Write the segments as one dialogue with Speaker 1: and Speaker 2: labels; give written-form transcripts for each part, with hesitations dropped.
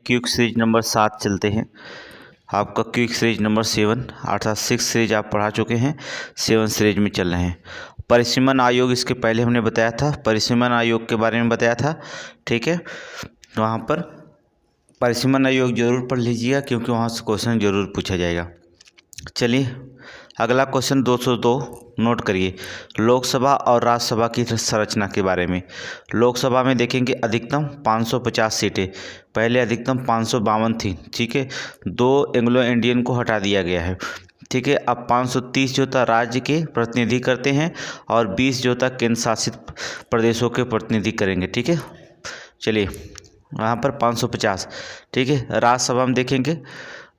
Speaker 1: Quick series number 7 चलते हैं। आपका क्विक सीरीज नंबर 7 अर्थात 6 सीरीज आप पढ़ा चुके हैं, 7 सीरीज में चल रहे हैं। परिसीमन आयोग इसके पहले हमने बताया था, परिसीमन आयोग के बारे में बताया था। ठीक है, वहाँ पर परिसीमन आयोग जरूर पढ़ लीजिएगा क्योंकि वहाँ से क्वेश्चन जरूर पूछा जाएगा। चलिए अगला क्वेश्चन 202 नोट करिए। लोकसभा और राज्यसभा की संरचना के बारे में। लोकसभा में देखेंगे अधिकतम 550 सीटें, पहले अधिकतम 552 थी। ठीक है, 2 एंग्लो इंडियन को हटा दिया गया है। ठीक है, अब 530 जो था राज्य के प्रतिनिधि करते हैं और 20 जो था केंद्र शासित प्रदेशों के प्रतिनिधि करेंगे। ठीक है, चलिए वहाँ पर 550। ठीक है, राज्यसभा में देखेंगे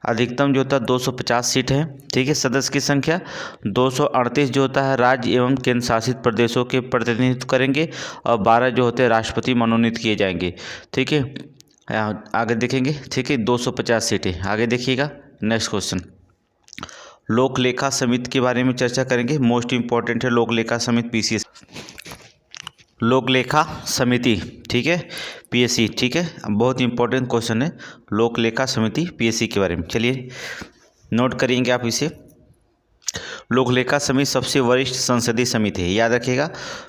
Speaker 1: अधिकतम जो होता है 250 सीट है। ठीक है, सदस्य की संख्या 238 जो होता है राज्य एवं केंद्र शासित प्रदेशों के प्रतिनिधित्व करेंगे और 12 जो होते हैं राष्ट्रपति मनोनीत किए जाएंगे। ठीक है, आगे देखेंगे। ठीक है, 250 सीटें। आगे देखिएगा नेक्स्ट क्वेश्चन, लोक लेखा समिति के बारे में चर्चा करेंगे। मोस्ट इंपॉर्टेंट है लोक लेखा समिति पीसीएस, लोक लेखा समिति। ठीक है, पीएससी। ठीक है, बहुत इंपॉर्टेंट क्वेश्चन है लोक लेखा समिति पीएससी के बारे में। चलिए नोट करेंगे आप इसे। लोक लेखा समिति सबसे वरिष्ठ संसदीय समिति है, याद रखिएगा।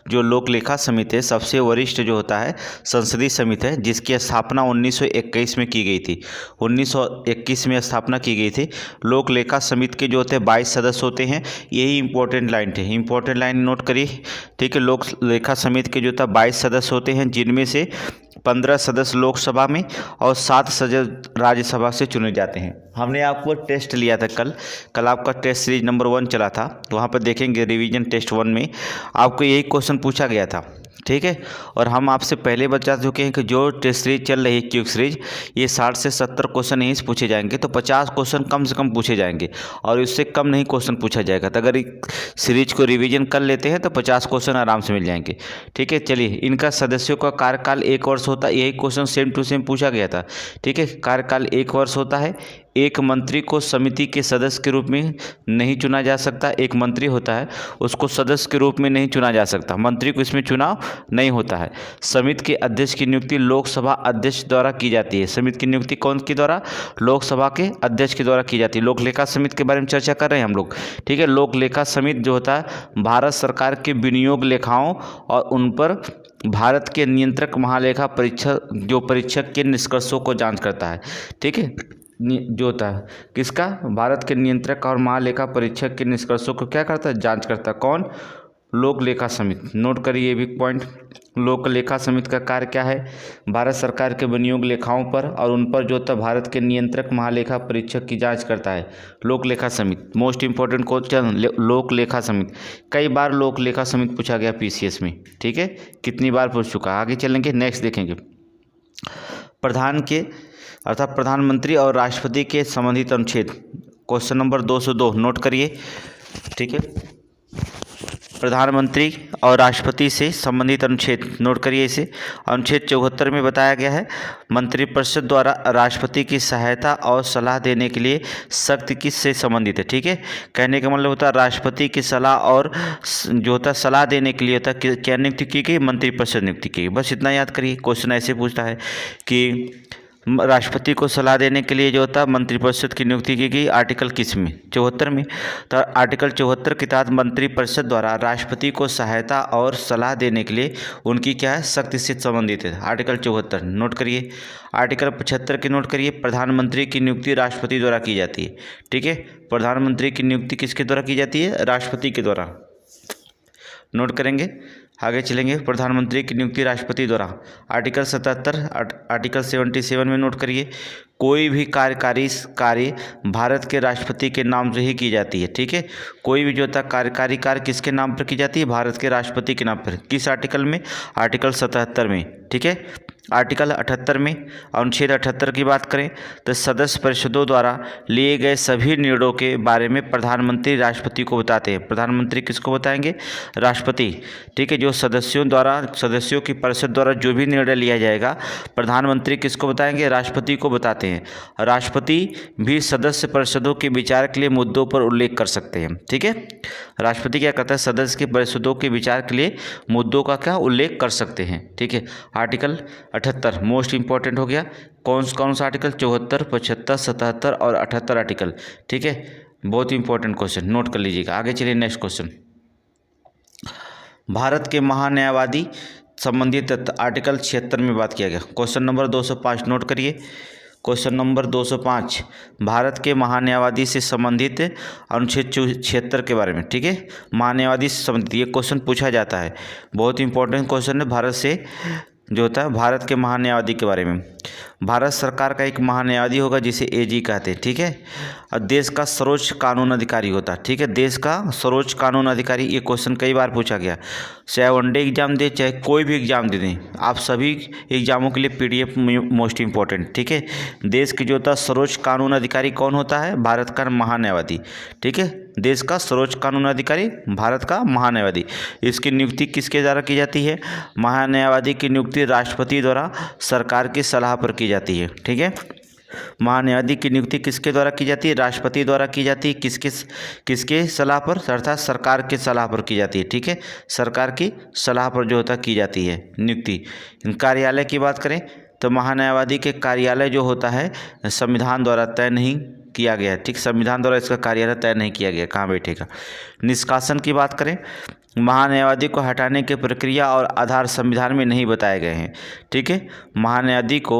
Speaker 1: जो लोक लेखा समिति है सबसे वरिष्ठ जो होता है संसदीय समिति है, जिसकी स्थापना 1921 में की गई थी। 1921 में स्थापना की गई थी। लोक लेखा समिति के जो होते हैं 22 सदस्य होते हैं। यही इंपॉर्टेंट लाइन थे, इंपॉर्टेंट लाइन नोट करिए। ठीक है, लोक लेखा समिति के जो था 22 सदस्य होते हैं, जिनमें से 15 सदस्य लोकसभा में और 7 सदस्य राज्यसभा से चुने जाते हैं। हमने आपको टेस्ट लिया था कल आपका टेस्ट सीरीज नंबर 1 चला था, वहाँ पर देखेंगे रिवीजन टेस्ट 1 में आपको यही क्वेश्चन पूछा गया था। ठीक है, और हम आपसे पहले बता चुके हैं कि जो टेस्ट सीरीज चल रही है क्विक सीरीज, ये 60 से 70 क्वेश्चन यहीं से पूछे जाएंगे, तो 50 क्वेश्चन कम से कम पूछे जाएंगे और इससे कम नहीं क्वेश्चन पूछा जाएगा। तो अगर सीरीज को रिवीजन कर लेते हैं तो 50 क्वेश्चन आराम से मिल जाएंगे। ठीक है, चलिए इनका सदस्यों का कार्यकाल 1 वर्ष होता है। यही क्वेश्चन सेम टू सेम पूछा गया था। ठीक है, कार्यकाल 1 वर्ष होता है। एक मंत्री को समिति के सदस्य के रूप में नहीं चुना जा सकता। एक मंत्री होता है उसको सदस्य के रूप में नहीं चुना जा सकता, मंत्री को इसमें चुनाव नहीं होता है। समिति के अध्यक्ष की नियुक्ति लोकसभा अध्यक्ष द्वारा की जाती है। समिति की नियुक्ति कौन के द्वारा? लोकसभा के अध्यक्ष के द्वारा की जाती है। लोक लेखा समिति के बारे में चर्चा कर रहे हैं हम लोग। ठीक है, लोक लेखा समिति जो होता है भारत सरकार के विनियोग लेखाओं और उन पर भारत के नियंत्रक महालेखा परीक्षक जो परीक्षक के निष्कर्षों को जांच करता है। ठीक है, जो होता है किसका? भारत के नियंत्रक और महालेखा परीक्षक के निष्कर्षों को क्या करता है? जांच करता है। कौन? लोक लेखा समिति। नोट करिए ये भी पॉइंट। लोक लेखा समिति का कार्य क्या है? भारत सरकार के विनियोग लेखाओं पर और उन पर जो होता है भारत के नियंत्रक महालेखा परीक्षक की जांच करता है लोक लेखा समिति। मोस्ट इंपॉर्टेंट क्वेश्चन लोक लेखा समिति। कई बार लोक लेखा समिति पूछा गया पीसीएस में। ठीक है, कितनी बार पूछ चुका। आगे चलेंगे, नेक्स्ट देखेंगे। प्रधान के अर्थात प्रधानमंत्री और राष्ट्रपति के संबंधित अनुच्छेद, क्वेश्चन नंबर 202 नोट करिए। ठीक है, प्रधानमंत्री और राष्ट्रपति से संबंधित अनुच्छेद नोट करिए इसे। अनुच्छेद 74 में बताया गया है मंत्रिपरिषद द्वारा राष्ट्रपति की सहायता और सलाह देने के लिए शक्ति किससे संबंधित है। ठीक है, कहने का मतलब होता है राष्ट्रपति की सलाह और जो होता है सलाह देने के लिए होता है क्या नियुक्ति की गई? मंत्रिपरिषद नियुक्ति की गई। बस इतना याद करिए। क्वेश्चन ऐसे पूछता है कि राष्ट्रपति को सलाह देने के लिए जो होता है मंत्रिपरिषद की नियुक्ति की गई आर्टिकल किस में? 74 में। तो आर्टिकल 74 के तहत मंत्रिपरिषद द्वारा राष्ट्रपति को सहायता और सलाह देने के लिए उनकी क्या है? शक्ति से संबंधित है। आर्टिकल 74 नोट करिए। आर्टिकल 75 की नोट करिए। प्रधानमंत्री की नियुक्ति राष्ट्रपति द्वारा की जाती है। ठीक है, प्रधानमंत्री की नियुक्ति किसके द्वारा की जाती है? राष्ट्रपति के द्वारा। नोट करेंगे, आगे चलेंगे। प्रधानमंत्री की नियुक्ति राष्ट्रपति द्वारा। आर्टिकल 77 आर्टिकल 77 में नोट करिए। कोई भी कार्यकारी कार्य भारत के राष्ट्रपति के नाम से ही की जाती है। ठीक है, कोई भी जो होता है कार्यकारी कार्य किसके नाम पर की जाती है? भारत के राष्ट्रपति के नाम पर। किस आर्टिकल में? आर्टिकल 77 में। ठीक है, आर्टिकल 78 में अनुच्छेद 78 की बात करें तो सदस्य परिषदों द्वारा लिए गए सभी निर्णयों के बारे में प्रधानमंत्री राष्ट्रपति को बताते हैं। प्रधानमंत्री किसको बताएंगे? राष्ट्रपति। ठीक है, जो सदस्यों की परिषद द्वारा जो भी निर्णय लिया जाएगा प्रधानमंत्री किसको बताएंगे? राष्ट्रपति को बताते हैं। राष्ट्रपति भी सदस्य परिषदों के विचार के लिए मुद्दों पर उल्लेख कर सकते हैं। ठीक है, राष्ट्रपति क्या करता है? सदस्य के परिषदों के विचार के लिए मुद्दों का क्या उल्लेख कर सकते हैं। ठीक है, आर्टिकल 78 मोस्ट इंपॉर्टेंट हो गया। कौन कौन सा आर्टिकल? 74, 75, 77 और 78 आर्टिकल। ठीक है, बहुत इंपॉर्टेंट क्वेश्चन, नोट कर लीजिएगा। आगे चलिए नेक्स्ट क्वेश्चन। भारत के महान्यायवादी संबंधित आर्टिकल 76 में बात किया गया। क्वेश्चन नंबर 205 नोट करिए। क्वेश्चन नंबर 205 भारत के महान्यायवादी से संबंधित अनुच्छेद 76 के बारे में। ठीक है, महान्यायवादी से संबंधित ये क्वेश्चन पूछा जाता है, बहुत इंपॉर्टेंट क्वेश्चन है। भारत से जो होता है, भारत के महान्यायवादी के बारे में। भारत सरकार का एक महान्यायवादी होगा जिसे एजी कहते हैं। ठीक है, और देश का सर्वोच्च कानून अधिकारी होता है। ठीक है, देश का सर्वोच्च कानून अधिकारी। ये क्वेश्चन कई बार पूछा गया, चाहे वनडे एग्जाम दे चाहे कोई भी एग्जाम दे दें, आप सभी एग्जामों के लिए पीडीएफ मोस्ट इंपॉर्टेंट। ठीक है, देश के जो होता है सर्वोच्च कानून अधिकारी कौन होता है? भारत का महान्यायवादी। ठीक है, देश का सर्वोच्च कानून अधिकारी भारत का महान्यायवादी। इसकी नियुक्ति किसके द्वारा की जाती है? महान्यायवादी की नियुक्ति राष्ट्रपति द्वारा सरकार की सलाह पर की जाती है। ठीक है, महान्यायवादी की नियुक्ति किसके द्वारा की जाती है? राष्ट्रपति द्वारा की जाती है। किसके सलाह पर? अर्थात सरकार के सलाह पर की जाती है। ठीक है, सरकार की सलाह पर जो होता की जाती है नियुक्ति। कार्यालय की बात करें तो महान्यायवादी के कार्यालय जो होता है संविधान द्वारा तय नहीं किया गया है। ठीक, संविधान द्वारा इसका कार्यालय तय नहीं किया गया, कहाँ बैठेगा। निष्कासन की बात करें, महान्यायवादी को हटाने की प्रक्रिया और आधार संविधान में नहीं बताए गए हैं। ठीक है, महान्यायवादी को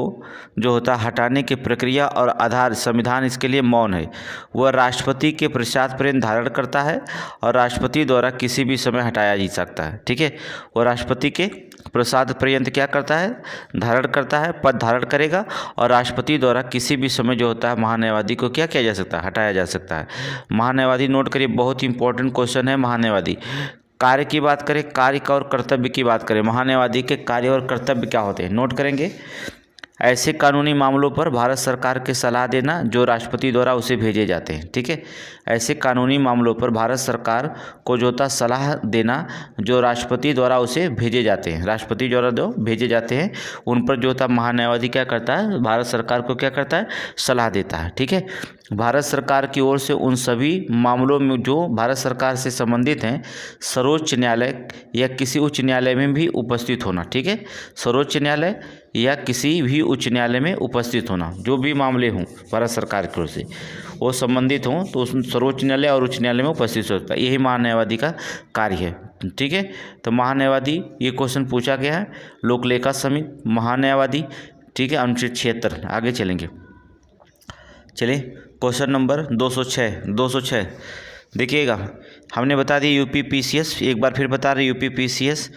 Speaker 1: जो होता है हटाने की प्रक्रिया और आधार संविधान इसके लिए मौन है। वह राष्ट्रपति के प्रसाद पर्यंत धारण करता है और राष्ट्रपति द्वारा किसी भी समय हटाया जा सकता है। ठीक है, वह राष्ट्रपति के प्रसाद पर्यंत क्या करता है? धारण करता है, पद धारण करेगा और राष्ट्रपति द्वारा किसी भी समय जो होता है महान्यायवादी को क्या किया जा सकता है? हटाया जा सकता है। महान्यायवादी नोट करिए, बहुत इंपॉर्टेंट क्वेश्चन है महान्यायवादी। कार्य की बात करें, कार्य का और कर्तव्य की बात करें, महान्यायवादी के कार्य और कर्तव्य क्या होते हैं नोट करेंगे। ऐसे कानूनी मामलों पर भारत सरकार की सलाह देना जो राष्ट्रपति द्वारा उसे भेजे जाते हैं। ठीक है, ऐसे कानूनी मामलों पर भारत सरकार को जो होता सलाह देना जो राष्ट्रपति द्वारा उसे भेजे जाते हैं, राष्ट्रपति द्वारा जो भेजे जाते हैं उन पर जो होता महान्यायवादी क्या करता है? भारत सरकार को क्या करता है? सलाह देता है। ठीक है, भारत सरकार की ओर से उन सभी मामलों में जो भारत सरकार से संबंधित हैं सर्वोच्च न्यायालय या किसी उच्च न्यायालय में भी उपस्थित होना। ठीक है, सर्वोच्च न्यायालय या किसी भी उच्च न्यायालय में उपस्थित होना, जो भी मामले हों भारत सरकार की ओर से वो संबंधित हों तो उस सर्वोच्च न्यायालय और उच्च न्यायालय में उपस्थित होता है। यही महान्यायवादी का कार्य है। ठीक है, तो महान्यायवादी ये क्वेश्चन पूछा गया है। लोक लेखा समिति महान्यायवादी। ठीक है, अनुच्छेद 76। आगे चलेंगे, चलिए क्वेश्चन नंबर 206 देखिएगा। हमने बता दिया यूपीपीसीएस, एक बार फिर बता रहे यूपीपीसीएस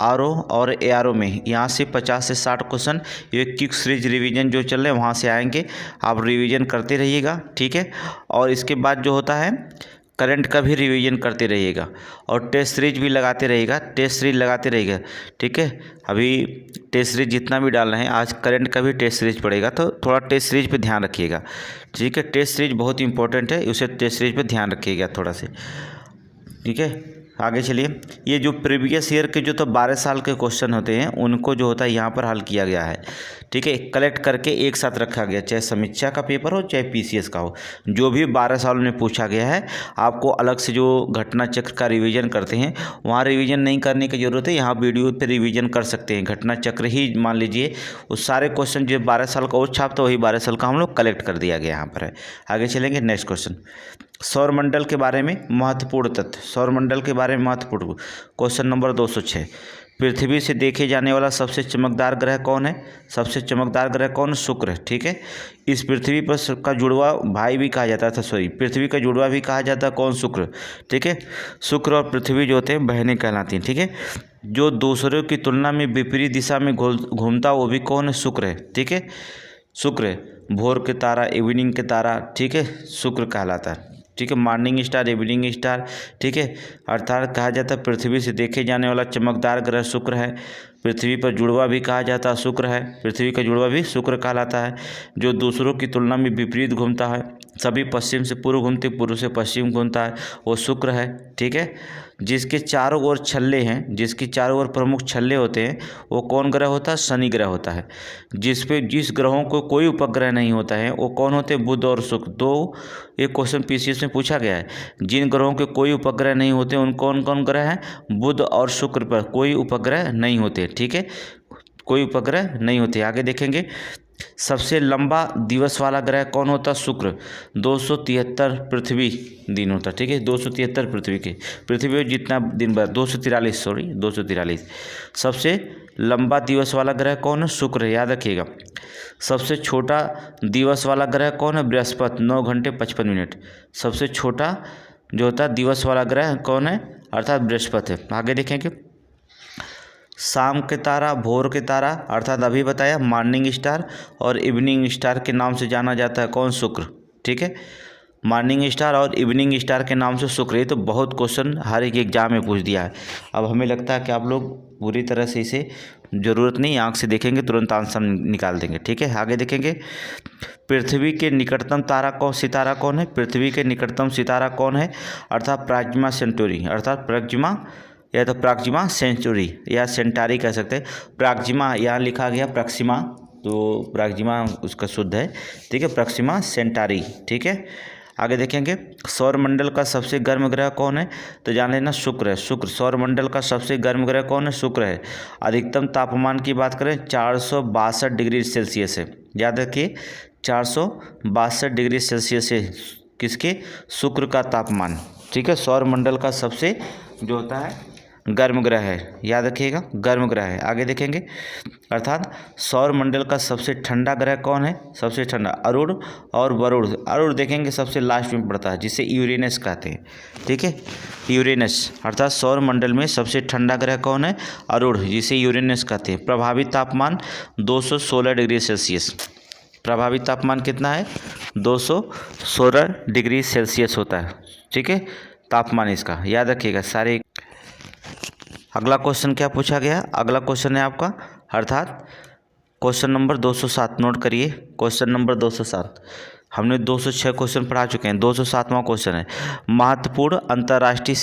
Speaker 1: आरओ और एआरओ में यहाँ से 50 से 60 क्वेश्चन ये क्विक सीरीज रिवीजन जो चल रहे हैं वहाँ से आएंगे, आप रिवीजन करते रहिएगा। ठीक है, और इसके बाद जो होता है करंट का भी रिवीजन करते रहिएगा और टेस्ट सीरीज भी लगाते रहिएगा, टेस्ट सीरीज लगाते रहिएगा। ठीक है, अभी टेस्ट सीरीज जितना भी डाल रहे हैं आज करंट का भी टेस्ट सीरीज पड़ेगा तो थोड़ा टेस्ट सीरीज पे ध्यान रखिएगा। ठीक है, टेस्ट सीरीज बहुत इंपॉर्टेंट है, उसे टेस्ट सीरीज पे ध्यान रखिएगा थोड़ा से। ठीक है, आगे चलिए। ये जो प्रीवियस ईयर के जो तो 12 साल के क्वेश्चन होते हैं उनको जो होता है यहाँ पर हल किया गया है। ठीक है, कलेक्ट करके एक साथ रखा गया, चाहे समीक्षा का पेपर हो चाहे पीसीएस का हो, जो भी 12 साल में पूछा गया है आपको अलग से जो घटना चक्र का रिवीजन करते हैं वहाँ रिवीजन नहीं करने की ज़रूरत है, यहाँ वीडियो पे रिवीजन कर सकते हैं। घटना चक्र ही मान लीजिए उस सारे क्वेश्चन जो 12 साल का वो छाप तो वही 12 साल का हम लोग कलेक्ट कर दिया गया यहाँ पर है। आगे चलेंगे नेक्स्ट क्वेश्चन। सौरमंडल के बारे में महत्वपूर्ण तथ्य, सौरमंडल के बारे में महत्वपूर्ण क्वेश्चन नंबर 206। पृथ्वी से देखे जाने वाला सबसे चमकदार ग्रह कौन है? सबसे चमकदार ग्रह कौन? शुक्र है। ठीक है, इस पृथ्वी पर का जुड़वा भाई भी कहा जाता था, सॉरी पृथ्वी का जुड़वा भी कहा जाता है कौन? शुक्र। ठीक है, शुक्र और पृथ्वी जो होते हैं बहनें कहलाती हैं। ठीक है, जो दूसरों की तुलना में विपरीत दिशा में घूमता वो भी कौन है? शुक्र है। ठीक है, शुक्र है, भोर के तारा, इवनिंग के तारा, ठीक है, शुक्र कहलाता है। ठीक है, मॉर्निंग स्टार, इवनिंग स्टार। ठीक है, अर्थात कहा जाता है पृथ्वी से देखे जाने वाला चमकदार ग्रह शुक्र है। पृथ्वी पर जुड़वा भी कहा जाता है शुक्र है, पृथ्वी का जुड़वा भी शुक्र कहलाता है। जो दूसरों की तुलना में विपरीत घूमता है, सभी पश्चिम से पूर्व घूमते पूर्व से पश्चिम घूमता है, वो शुक्र है। ठीक है, जिसके चारों ओर छल्ले हैं, जिसकी चारों ओर प्रमुख छल्ले होते हैं वो कौन ग्रह होता है? शनि ग्रह होता है। जिस ग्रहों को कोई उपग्रह नहीं होता है वो कौन होते हैं? बुध और शुक्र। दो एक क्वेश्चन पीसीएस में पूछा गया है, जिन ग्रहों के कोई उपग्रह नहीं होते उन कौन कौन ग्रह हैं? बुध और शुक्र पर कोई उपग्रह नहीं होते। ठीक है, कोई उपग्रह नहीं होते। आगे देखेंगे सबसे लंबा दिवस वाला ग्रह कौन होता है? शुक्र। 273 पृथ्वी दिन होता है, ठीक है, 273 पृथ्वी जितना दिन भर 243 सबसे लंबा दिवस वाला ग्रह कौन है? शुक्र है, याद रखिएगा। सबसे छोटा दिवस वाला ग्रह कौन है? बृहस्पति, 9 घंटे 55 मिनट। सबसे छोटा जो होता है दिवस वाला ग्रह कौन है? अर्थात बृहस्पति है। आगे देखेंगे शाम के तारा, भोर के तारा अर्थात अभी बताया मॉर्निंग स्टार और इवनिंग स्टार के नाम से जाना जाता है कौन? शुक्र, ठीक है, मॉर्निंग स्टार और इवनिंग स्टार के नाम से शुक्र। ये तो बहुत क्वेश्चन हर एक एग्जाम में पूछ दिया है। अब हमें लगता है कि आप लोग पूरी तरह से इसे ज़रूरत नहीं, आंख से देखेंगे तुरंत आंसर निकाल देंगे, ठीक है। आगे देखेंगे पृथ्वी के निकटतम सितारा कौन है? पृथ्वी के निकटतम सितारा कौन है? अर्थात प्राक्जिमा सेंटोरी, अर्थात प्राक्जिमा या तो प्राक्जिमा सेंचुरी या सेंटारी कह सकते हैं। प्राक्जिमा यहाँ लिखा गया प्रक्सिमा, तो प्राक्जिमा उसका शुद्ध है, ठीक है, प्रक्सिमा सेंटारी, ठीक है। आगे देखेंगे सौरमंडल का सबसे गर्म ग्रह कौन है? तो जान लेना शुक्र है। शुक्र सौरमंडल का सबसे गर्म ग्रह कौन है? शुक्र है। अधिकतम तापमान की बात करें 462 डिग्री सेल्सियस है, याद रखिए 462 डिग्री सेल्सियस है किसके? शुक्र का तापमान, ठीक है। सौरमंडल का सबसे जो होता है गर्म ग्रह है, याद रखिएगा गर्म ग्रह है। आगे देखेंगे अर्थात सौरमंडल का सबसे ठंडा ग्रह कौन है? सबसे ठंडा अरुण और वरुण। अरुण देखेंगे सबसे लास्ट में पड़ता है जिसे यूरेनस कहते हैं, ठीक है, यूरेनस। अर्थात सौरमंडल में सबसे ठंडा ग्रह कौन है? अरुण, जिसे यूरेनस कहते हैं। प्रभावित तापमान 216 डिग्री सेल्सियस। प्रभावित तापमान कितना है? 216 डिग्री सेल्सियस होता है, ठीक है, तापमान इसका, याद रखिएगा सारे। अगला क्वेश्चन क्या पूछा गया? अगला क्वेश्चन है आपका अर्थात क्वेश्चन नंबर 207, नोट करिए क्वेश्चन नंबर 207। हमने 206 क्वेश्चन पढ़ा चुके हैं, 207वां क्वेश्चन है महत्वपूर्ण अंतर्राष्ट्रीय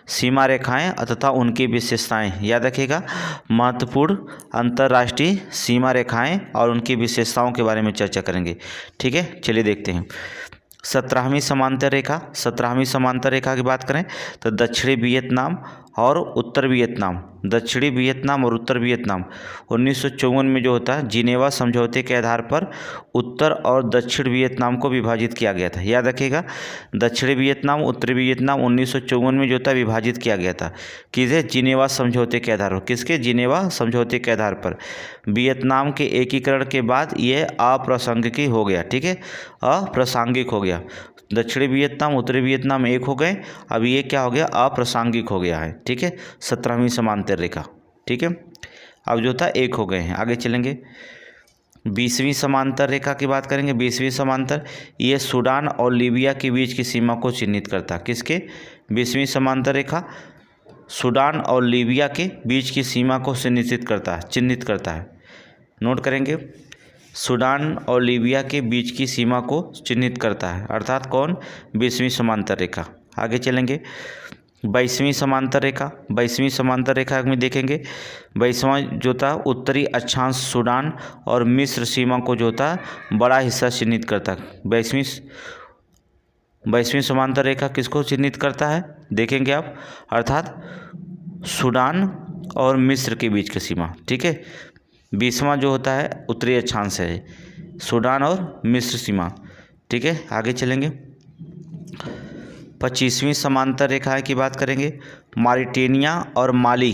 Speaker 1: सीमा रेखाएं तथा उनकी विशेषताएं। याद रखिएगा महत्वपूर्ण अंतर्राष्ट्रीय सीमा रेखाएं और उनकी विशेषताओं के बारे में चर्चा करेंगे, ठीक है। चलिए देखते हैं 17वीं समांतर रेखा। 17वीं समांतर रेखा की बात करें तो दक्षिणी वियतनाम और उत्तर वियतनाम, दक्षिणी वियतनाम और उत्तर वियतनाम 1954 में जो होता है जिनेवा समझौते के आधार पर उत्तर और दक्षिण वियतनाम को विभाजित किया गया था। याद रखिएगा दक्षिणी वियतनाम उत्तरी वियतनाम 1954 में जो था विभाजित किया गया था किसे? जिनेवा समझौते के आधार पर। किसके? जिनेवा समझौते के आधार पर। वियतनाम के एकीकरण के बाद ये अप्रासंगिक हो गया, ठीक है, अप्रासंगिक हो गया। दक्षिणी वियतनाम उत्तरी वियतनाम एक हो गए, अब ये क्या हो गया? अप्रासंगिक हो गया है, ठीक है, 17वीं समांतर रेखा, ठीक है, अब जो था एक हो गए हैं। आगे चलेंगे 20वीं समांतर रेखा की बात करेंगे। 20वीं समांतर ये सूडान और लीबिया के बीच की सीमा को चिन्हित करता है। किसके? 20वीं समांतर रेखा सूडान और लीबिया के बीच की सीमा को चिन्हित करता है। नोट करेंगे सूडान और लीबिया के बीच की सीमा को चिन्हित करता है, अर्थात कौन? 20वीं समांतर रेखा। आगे चलेंगे 22वीं समांतर रेखा। 22वीं समांतर रेखा में देखेंगे 22वां जो था उत्तरी अक्षांश सूडान और मिस्र सीमा को जो था बड़ा हिस्सा चिन्हित करता है। 22वीं समांतर रेखा किसको चिन्हित करता है? देखेंगे आप, अर्थात सूडान और मिस्र के बीच की सीमा, ठीक है। 20वां जो होता है उत्तरी अक्षांश है, सूडान और मिस्र सीमा, ठीक है। आगे चलेंगे 25वीं समांतर रेखा की बात करेंगे मॉरिटेनिया और माली,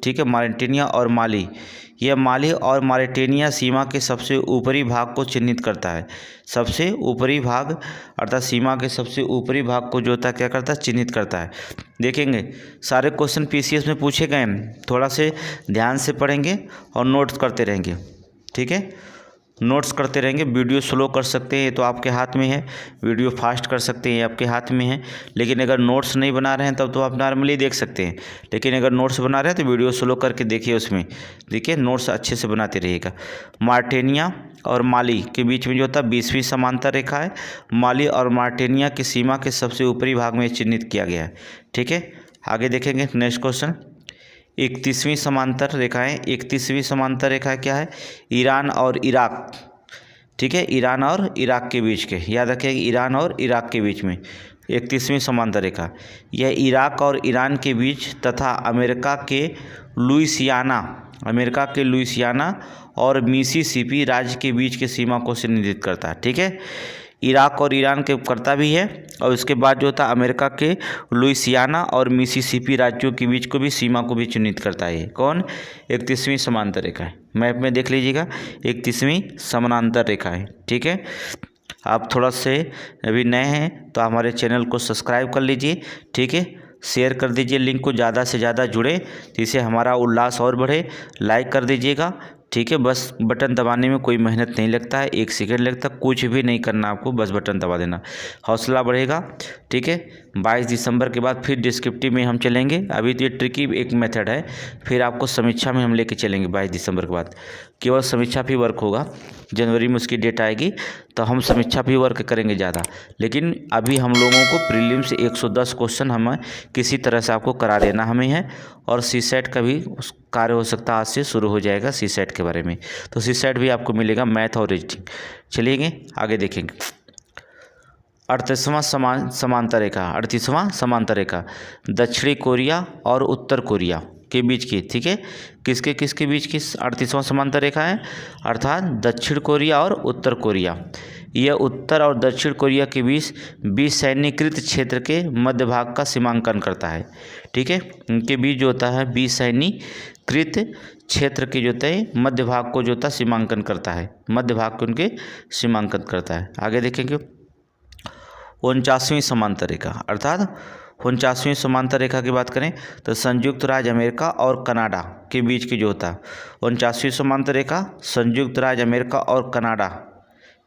Speaker 1: ठीक है, मॉरिटेनिया और माली। यह माली और मॉरिटेनिया सीमा के सबसे ऊपरी भाग को चिन्हित करता है। सबसे ऊपरी भाग अर्थात सीमा के सबसे ऊपरी भाग को जो होता है क्या करता है? चिन्हित करता है। देखेंगे सारे क्वेश्चन पीसीएस में पूछे गए हैं, थोड़ा से ध्यान से पढ़ेंगे और नोट्स करते रहेंगे, ठीक है, नोट्स करते रहेंगे। वीडियो स्लो कर सकते हैं तो आपके हाथ में है, वीडियो फास्ट कर सकते हैं आपके हाथ में है, लेकिन अगर नोट्स नहीं बना रहे हैं तब तो आप नॉर्मली देख सकते हैं, लेकिन अगर नोट्स बना रहे हैं तो वीडियो स्लो करके देखिए, उसमें देखिए नोट्स अच्छे से बनाते रहिएगा। मॉरिटेनिया और माली के बीच में जो होता है 20वीं समांतर रेखा है, माली और मॉरिटेनिया की सीमा के सबसे ऊपरी भाग में चिन्हित किया गया है, ठीक है। आगे देखेंगे नेक्स्ट क्वेश्चन 31वीं समांतर रेखाएं। 31वीं समांतर रेखा क्या है? ईरान और इराक, ठीक है, ईरान और इराक के बीच के, याद रखिएगा ईरान और इराक के बीच में 31वीं समांतर रेखा। यह इराक और ईरान के बीच तथा अमेरिका के लुइसियाना अमेरिका के लुइसियाना और मिसिसिपी राज्य के बीच की सीमा को चिन्हित करता है। ठीक है, इराक और ईरान के करता भी है। और उसके बाद जो था अमेरिका के लुइसियाना और मिसिसिपी राज्यों के बीच को भी सीमा को भी चिन्हित करता है। कौन? 31वीं समांतर रेखा है। मैप में देख लीजिएगा, 31वीं समानांतर रेखा है। ठीक है, आप थोड़ा से अभी नए हैं तो हमारे चैनल को सब्सक्राइब कर लीजिए। ठीक है, शेयर कर दीजिए लिंक को, ज़्यादा से ज़्यादा जुड़े जिससे हमारा उल्लास और बढ़े। लाइक कर दीजिएगा। ठीक है, बस बटन दबाने में कोई मेहनत नहीं लगता है, 1 सेकंड लगता, कुछ भी नहीं करना आपको, बस बटन दबा देना, हौसला बढ़ेगा। ठीक है, 22 दिसंबर के बाद फिर डिस्क्रिप्टिव में हम चलेंगे। अभी तो ये ट्रिकी एक मेथड है, फिर आपको समीक्षा में हम लेके चलेंगे। 22 दिसंबर के बाद केवल समीक्षा भी वर्क होगा। जनवरी में उसकी डेट आएगी तो हम समीक्षा भी वर्क करेंगे ज़्यादा। लेकिन अभी हम लोगों को प्रीलिम से 110 क्वेश्चन हमें किसी तरह से आपको करा देना हमें है। और सीसेट का भी कार्य हो सकता है आज से शुरू हो जाएगा सीसेट के बारे में। तो सीसेट भी आपको मिलेगा, मैथ और रीजनिंग। चलिए आगे देखेंगे। 38वां समांतर रेखा, 38वां समांतर रेखा दक्षिणी कोरिया और उत्तर कोरिया के बीच की। ठीक है, किसके किसके बीच की 38वां समांतर रेखा है? अर्थात दक्षिण कोरिया और उत्तर कोरिया। यह उत्तर और दक्षिण कोरिया के बीच विसैन्यीकृत क्षेत्र के मध्य भाग का सीमांकन करता है। ठीक है, उनके बीच जो होता है विसैन्यीकृत क्षेत्र के जो होता है मध्य भाग को जो होता है सीमांकन करता है, मध्य भाग को उनके सीमांकन करता है। आगे देखेंगे 49वीं समांतर रेखा, अर्थात 49वीं समांतर रेखा की बात करें तो संयुक्त राज्य अमेरिका और कनाडा के बीच की जो होता है 49वीं समांतर रेखा संयुक्त राज्य अमेरिका और कनाडा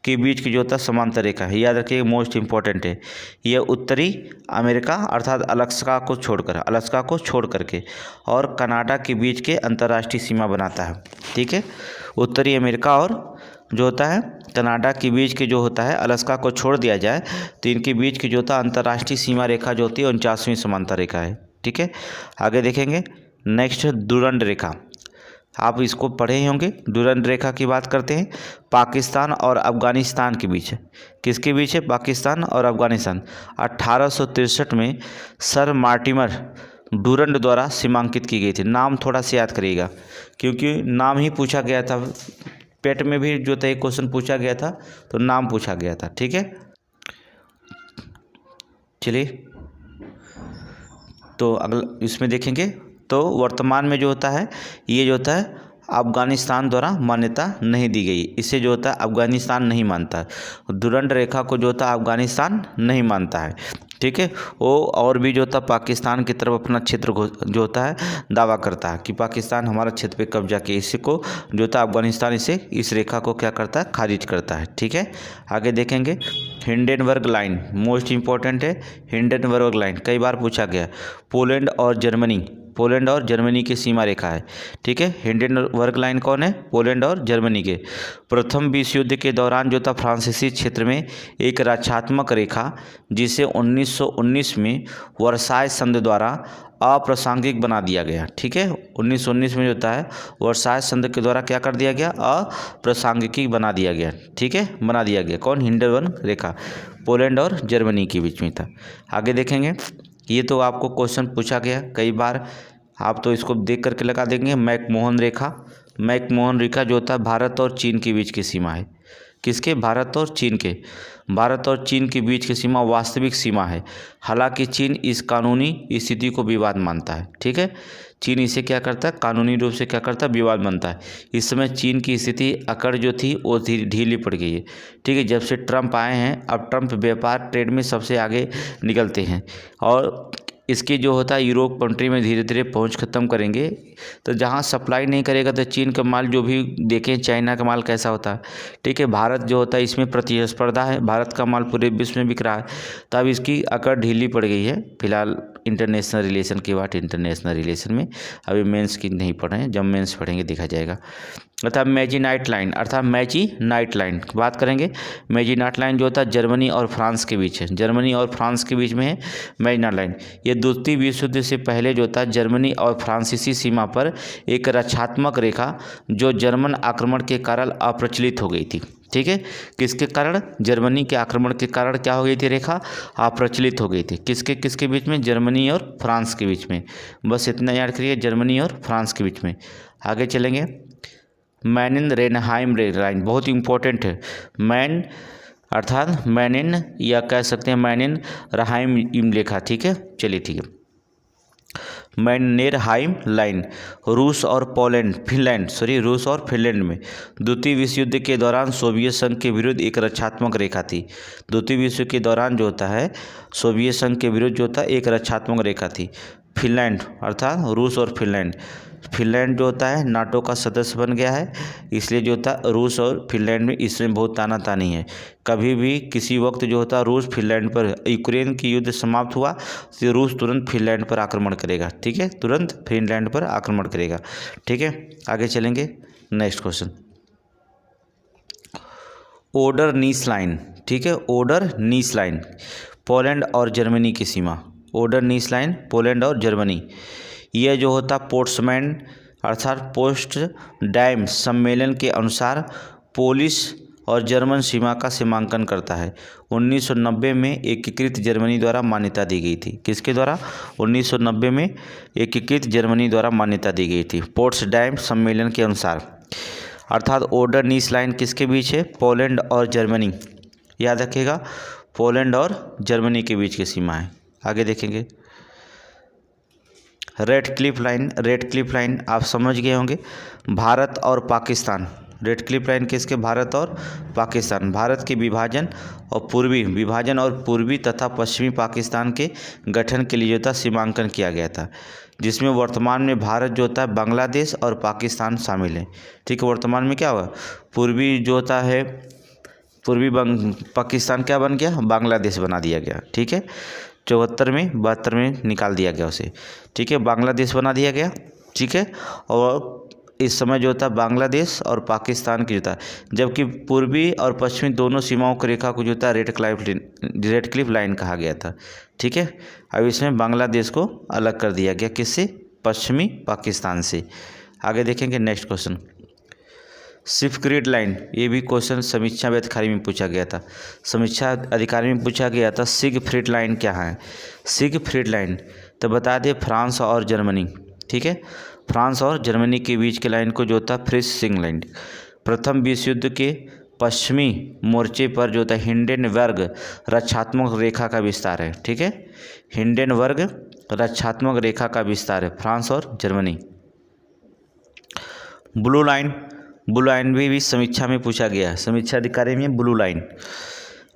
Speaker 1: के बीच की जो होता है समांतर रेखा है। याद रखिए, मोस्ट इंपॉर्टेंट है। यह उत्तरी अमेरिका अर्थात अलास्का को छोड़ करके और कनाडा के बीच के अंतर्राष्ट्रीय सीमा बनाता है। ठीक है, उत्तरी अमेरिका और जो होता है कनाडा के बीच के जो होता है अलास्का को छोड़ दिया जाए तो इनके बीच की जो होता है अंतर्राष्ट्रीय सीमा रेखा जो होती है 49वीं समांतर रेखा है। ठीक है, आगे देखेंगे। नेक्स्ट डुरंड रेखा, आप इसको पढ़े ही होंगे। डुरंड रेखा की बात करते हैं, पाकिस्तान और अफगानिस्तान के बीच है। किसके बीच है? पाकिस्तान और अफगानिस्तान। 1863 में सर मार्टिमर डुरंड द्वारा सीमांकित की गई थी। नाम थोड़ा सा याद करिएगा क्योंकि नाम ही पूछा गया था, पेट में भी जो था एक क्वेश्चन पूछा गया था तो नाम पूछा गया था। ठीक है, चलिए तो अगला इसमें देखेंगे। तो वर्तमान में जो होता है ये जो होता है अफगानिस्तान द्वारा मान्यता नहीं दी गई, इसे जो होता है अफगानिस्तान नहीं मानता। डुरंड रेखा को जो होता है अफगानिस्तान नहीं मानता है। ठीक है, वो और भी जो होता है पाकिस्तान की तरफ अपना क्षेत्र को जो होता है दावा करता है कि पाकिस्तान हमारा क्षेत्र पे कब्जा किया। इसी को जो होता है अफगानिस्तान इसे इस रेखा को क्या करता है? खारिज करता है। ठीक है, आगे देखेंगे। हिंडनबर्ग लाइन मोस्ट इंपॉर्टेंट है। हिंडनबर्ग लाइन कई बार पूछा गया। पोलैंड और जर्मनी की सीमा रेखा है। ठीक है, हिंडनबर्ग लाइन कौन है? पोलैंड और जर्मनी के। प्रथम विश्व युद्ध के दौरान जो था फ्रांसीसी क्षेत्र में एक रक्षात्मक रेखा जिसे 1919 में वर्साय संधि द्वारा अप्रासंगिक बना दिया गया। ठीक है, 1919 में जो होता है वर्साय संधि के द्वारा क्या कर दिया गया? अप्रासंगिक बना दिया गया। ठीक है, बना दिया गया। कौन? हिंडनबर्ग रेखा पोलैंड और जर्मनी के बीच में था। आगे देखेंगे। ये तो आपको क्वेश्चन पूछा गया कई बार, आप तो इसको देख करके लगा देंगे। मैकमोहन रेखा जो होता है भारत और चीन के बीच की सीमा है। किसके? भारत और चीन के बीच की सीमा वास्तविक सीमा है। हालांकि चीन इस कानूनी स्थिति को विवाद मानता है। ठीक है, चीन इसे क्या करता है? कानूनी रूप से क्या करता है? विवाद मानता है। इस समय चीन की स्थिति अकड़ जो थी वो ढीली पड़ गई है। ठीक है, जब से ट्रंप आए हैं, अब ट्रंप व्यापार ट्रेड में सबसे आगे निकलते हैं और इसकी जो होता है यूरोप कंट्री में धीरे धीरे पहुंच खत्म करेंगे। तो जहां सप्लाई नहीं करेगा तो चीन का माल जो भी देखें, चाइना का माल कैसा होता है। ठीक है, भारत जो होता है इसमें प्रतिस्पर्धा है, भारत का माल पूरे विश्व में बिक रहा है। तो अब इसकी अकड़ ढीली पड़ गई है फिलहाल इंटरनेशनल रिलेशन की बात। इंटरनेशनल रिलेशन में अभी मेंस की नहीं पढ़े हैं, जब मेंस पढ़ेंगे देखा जाएगा। अर्थात मैजीनाइट लाइन की बात करेंगे। मैजीनाइट लाइन जो होता है जर्मनी और फ्रांस के बीच है। जर्मनी और फ्रांस के बीच में है मैजीनाइट लाइन। ये द्वितीय विश्व युद्ध से पहले जो होता है जर्मनी और फ्रांसीसी सीमा पर एक रक्षात्मक रेखा जो जर्मन आक्रमण के कारण अप्रचलित हो गई थी। ठीक है। किसके कारण? जर्मनी के आक्रमण के कारण क्या हो गई थी रेखा? अप्रचलित हो गई थी। किसके किसके बीच में? जर्मनी और फ्रांस के बीच में। बस इतना याद करिए, जर्मनी और फ्रांस के बीच में। आगे चलेंगे। मैनिन रेनहाइम लाइन बहुत इंपॉर्टेंट है। मैन अर्थात मैनिन या कह सकते हैं मैनिन रहाइम रेखा। ठीक है, चलिए ठीक है। मैननेरहाइम लाइन रूस और फिनलैंड में द्वितीय विश्व युद्ध के दौरान सोवियत संघ के विरुद्ध एक रक्षात्मक रेखा थी। द्वितीय विश्व के दौरान जो होता है सोवियत संघ के विरुद्ध जो होता है एक रक्षात्मक रेखा थी। फिनलैंड अर्थात रूस और फिनलैंड जो होता है नाटो का सदस्य बन गया है, इसलिए जो होता है रूस और फिनलैंड में इसमें बहुत तानातानी है। कभी भी किसी वक्त जो होता है रूस फिनलैंड पर, यूक्रेन की युद्ध समाप्त हुआ तो रूस तुरंत फिनलैंड पर आक्रमण करेगा। ठीक है, तुरंत फिनलैंड पर आक्रमण करेगा। ठीक है, आगे चलेंगे। नेक्स्ट क्वेश्चन, ओडर नीस लाइन। ठीक है, ओडर नीस लाइन पोलैंड और जर्मनी की सीमा। ओडर नीस लाइन पोलैंड और जर्मनी, यह जो होता पोट्समैन अर्थात पोस्ट डैम सम्मेलन के अनुसार पोलिश और जर्मन सीमा का सीमांकन करता है। 1990 में एकीकृत जर्मनी द्वारा मान्यता दी गई थी। किसके द्वारा? 1990 में एकीकृत जर्मनी द्वारा मान्यता दी गई थी पोट्सडैम सम्मेलन के अनुसार। अर्थात ओडर नीस लाइन किसके बीच है? पोलैंड और जर्मनी। याद रखिएगा, पोलैंड और जर्मनी के बीच की सीमा है। आगे देखेंगे। रेड क्लिफ लाइन आप समझ गए होंगे, भारत और पाकिस्तान। रेड क्लिफ लाइन किसके? भारत और पाकिस्तान। भारत के विभाजन और पूर्वी तथा पश्चिमी पाकिस्तान के गठन के लिए जो था सीमांकन किया गया था, जिसमें वर्तमान में भारत जो होता है बांग्लादेश और पाकिस्तान शामिल है। ठीक है, वर्तमान में क्या हुआ? पूर्वी जो होता है पाकिस्तान क्या बन गया? बांग्लादेश बना दिया गया। ठीक है, 72 में निकाल दिया गया उसे। ठीक है, बांग्लादेश बना दिया गया। ठीक है, और इस समय जो था बांग्लादेश और पाकिस्तान की जो था, जबकि पूर्वी और पश्चिमी दोनों सीमाओं की रेखा को जो था रेड क्लिफ लाइन कहा गया था। ठीक है, अब इसमें बांग्लादेश को अलग कर दिया गया। किससे? पश्चिमी पाकिस्तान से। आगे देखेंगे नेक्स्ट क्वेश्चन, सिगफ्रीड लाइन। ये भी क्वेश्चन समीक्षा अधिकारी में पूछा गया था। समीक्षा अधिकारी में पूछा गया था सिगफ्रीड लाइन क्या है? सिगफ्रीड लाइन तो बता दें फ्रांस और जर्मनी। ठीक है, फ्रांस और जर्मनी के बीच के लाइन को जो था फ्रीसिंग लाइन। प्रथम विश्व युद्ध के पश्चिमी मोर्चे पर जो था हिंडेनबर्ग रक्षात्मक रेखा का विस्तार है। ठीक है, हिंडेनबर्ग रक्षात्मक रेखा का विस्तार है फ्रांस और जर्मनी। ब्लू लाइन भी समीक्षा में पूछा गया है। समीक्षा अधिकारी में ब्लू लाइन,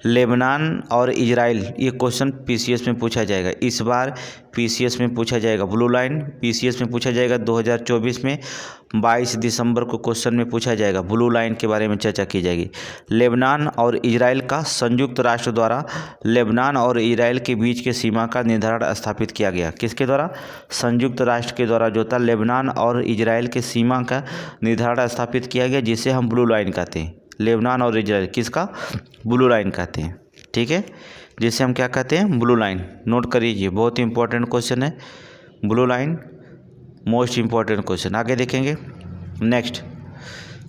Speaker 1: लेबनान और इजराइल, ये क्वेश्चन पीसीएस में पूछा जाएगा। इस बार पीसीएस में पूछा जाएगा ब्लू लाइन। पीसीएस में पूछा जाएगा 2024 में 22 दिसंबर को क्वेश्चन में पूछा जाएगा। ब्लू लाइन के बारे में चर्चा की जाएगी। लेबनान और इजराइल का संयुक्त राष्ट्र द्वारा लेबनान और इजराइल के बीच के सीमा का निर्धारण स्थापित किया गया। किसके द्वारा? संयुक्त राष्ट्र के द्वारा जो था लेबनान और इजराइल के सीमा का निर्धारण स्थापित किया गया, जिसे हम ब्लू लाइन कहते हैं। लेबनान और इजराइल किसका? ब्लू लाइन कहते हैं। ठीक है, जिसे हम क्या कहते हैं? Blue line. नोट करिए, बहुत इंपॉर्टेंट क्वेश्चन है blue line, most important question. आगे देखेंगे नेक्स्ट,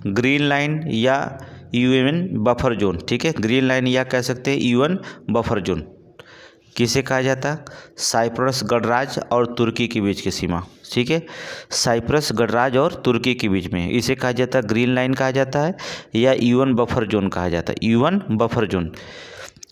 Speaker 1: ग्रीन लाइन या यूएन बफर जोन। ठीक है, ग्रीन लाइन या कह सकते हैं यूएन बफर जोन। किसे कहा जाता है? साइप्रस गणराज्य और तुर्की के बीच की सीमा। ठीक है, साइप्रस गणराज्य और तुर्की के बीच में इसे कहा जाता है ग्रीन लाइन कहा जाता है या यूएन बफर जोन कहा जाता है। UN buffer zone.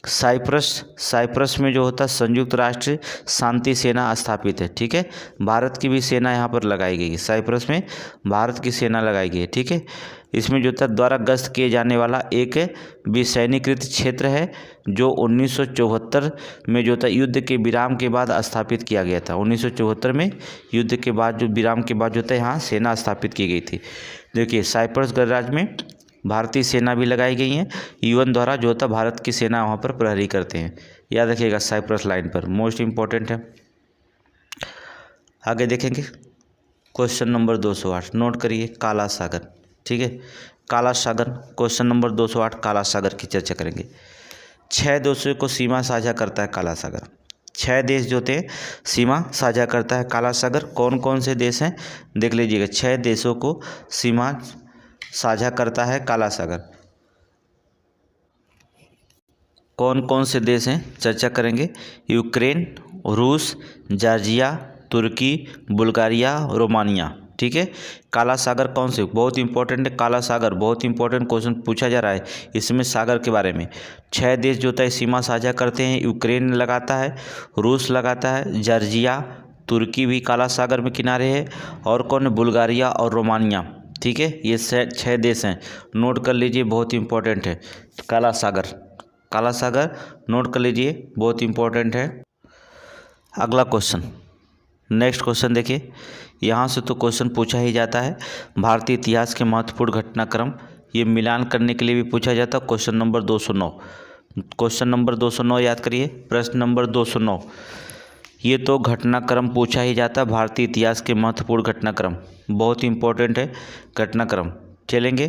Speaker 1: साइप्रस में जो होता है संयुक्त राष्ट्र शांति सेना स्थापित है। ठीक है, भारत की भी सेना यहाँ पर लगाई गई है। साइप्रस में भारत की सेना लगाई गई है। ठीक है, इसमें जो था द्वारा गश्त किए जाने वाला एक विसैनीकृत क्षेत्र है, जो 1974 में जो था युद्ध के विराम के बाद स्थापित किया गया था। 1974 में युद्ध के बाद जो विराम के बाद जो था यहाँ सेना स्थापित की गई थी। देखिए, साइप्रस गणराज्य में भारतीय सेना भी लगाई गई है। यूएन द्वारा जो था भारत की सेना वहाँ पर प्रहरी करते हैं। याद रखिएगा, साइप्रस लाइन पर मोस्ट इम्पोर्टेंट है। आगे देखेंगे क्वेश्चन नंबर 208। नोट करिए, काला सागर। ठीक है, काला सागर क्वेश्चन नंबर 208 काला सागर की चर्चा करेंगे। 6 देशों को सीमा साझा करता है काला सागर। 6 देश जो थे सीमा साझा करता है काला सागर। कौन कौन से देश हैं देख लीजिएगा। 6 देशों को सीमा साझा करता है काला सागर। कौन कौन से देश हैं चर्चा करेंगे। यूक्रेन, रूस, जॉर्जिया, तुर्की, बुल्गारिया, रोमानिया। ठीक है। काला सागर कौन से, बहुत इंपॉर्टेंट है काला सागर, बहुत इंपॉर्टेंट क्वेश्चन पूछा जा रहा है इसमें सागर के बारे में। 6 देश जो होता है सीमा साझा करते हैं। यूक्रेन लगाता है, रूस लगाता है, जॉर्जिया, तुर्की भी काला सागर में किनारे है, और कौन है, बुल्गारिया और रोमानिया। ठीक है, ये 6 देश हैं, नोट कर लीजिए, बहुत इंपॉर्टेंट है। काला सागर, काला सागर नोट कर लीजिए, बहुत इंपॉर्टेंट है। अगला क्वेश्चन, नेक्स्ट क्वेश्चन देखिए, यहाँ से तो क्वेश्चन पूछा ही जाता है। भारतीय इतिहास के महत्वपूर्ण घटनाक्रम, ये मिलान करने के लिए भी पूछा जाता है। क्वेश्चन नंबर 209, क्वेश्चन नंबर 209 याद करिए, प्रश्न नंबर 209। ये तो घटनाक्रम पूछा ही जाता है, भारतीय इतिहास के महत्वपूर्ण घटनाक्रम, बहुत इंपॉर्टेंट है घटनाक्रम। चलेंगे,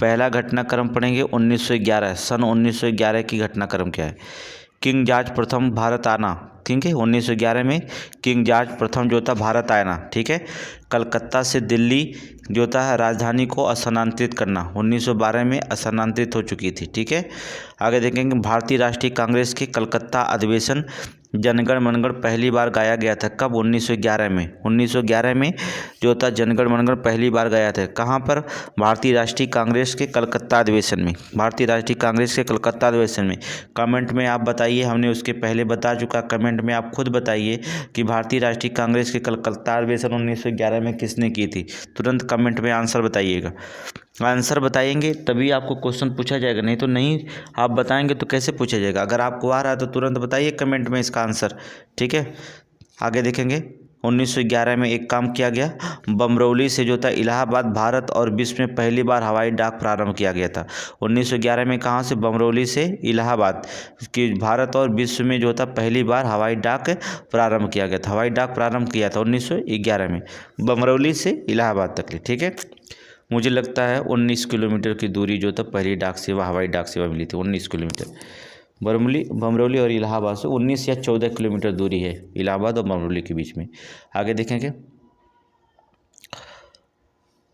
Speaker 1: पहला घटनाक्रम पढ़ेंगे 1911, सन 1911 की घटनाक्रम क्या है। किंग जॉर्ज प्रथम भारत आना, ठीक है, 1911 में किंग जॉर्ज प्रथम जो था भारत आना। ठीक है। कलकत्ता से दिल्ली जो होता है राजधानी को स्थानांतरित करना, 1912 में स्थानांतरित हो चुकी थी। ठीक है। आगे देखेंगे, भारतीय राष्ट्रीय कांग्रेस के कलकत्ता अधिवेशन जनगण मनगण पहली बार गाया गया था, कब, 1911 में। 1911 में जो था जनगण मनगण पहली बार गाया था, कहाँ पर, भारतीय राष्ट्रीय कांग्रेस के कलकत्ता अधिवेशन में, भारतीय राष्ट्रीय कांग्रेस के कलकत्ता अधिवेशन में। कमेंट में आप बताइए, हमने उसके पहले बता चुका, कमेंट में आप खुद बताइए कि भारतीय राष्ट्रीय कांग्रेस के कलकत्ता अधिवेशन 1911 में किसने की थी। तुरंत कमेंट में आंसर बताइएगा, आंसर बताएंगे तभी आपको क्वेश्चन पूछा जाएगा, नहीं तो नहीं आप बताएंगे तो कैसे पूछा जाएगा। अगर आपको आ रहा है तो तुरंत बताइए कमेंट में इसका आंसर। ठीक है। आगे देखेंगे, 1911 में एक काम किया गया, बमरौली से जो था इलाहाबाद भारत और विश्व में पहली बार हवाई डाक प्रारंभ किया गया था। 1911 में कहाँ से, बमरौली से इलाहाबाद कि भारत और विश्व में जो था पहली बार हवाई डाक प्रारंभ किया गया था, हवाई डाक प्रारंभ किया था 1911 में, बमरौली से इलाहाबाद तक। ठीक है। मुझे लगता है 19 किलोमीटर की दूरी जो था पहली डाक सेवा, हवाई डाक सेवा मिली थी, 19 किलोमीटर। बमरौली और इलाहाबाद से 19 या 14 किलोमीटर दूरी है इलाहाबाद और बमरौली के बीच में। आगे देखेंगे,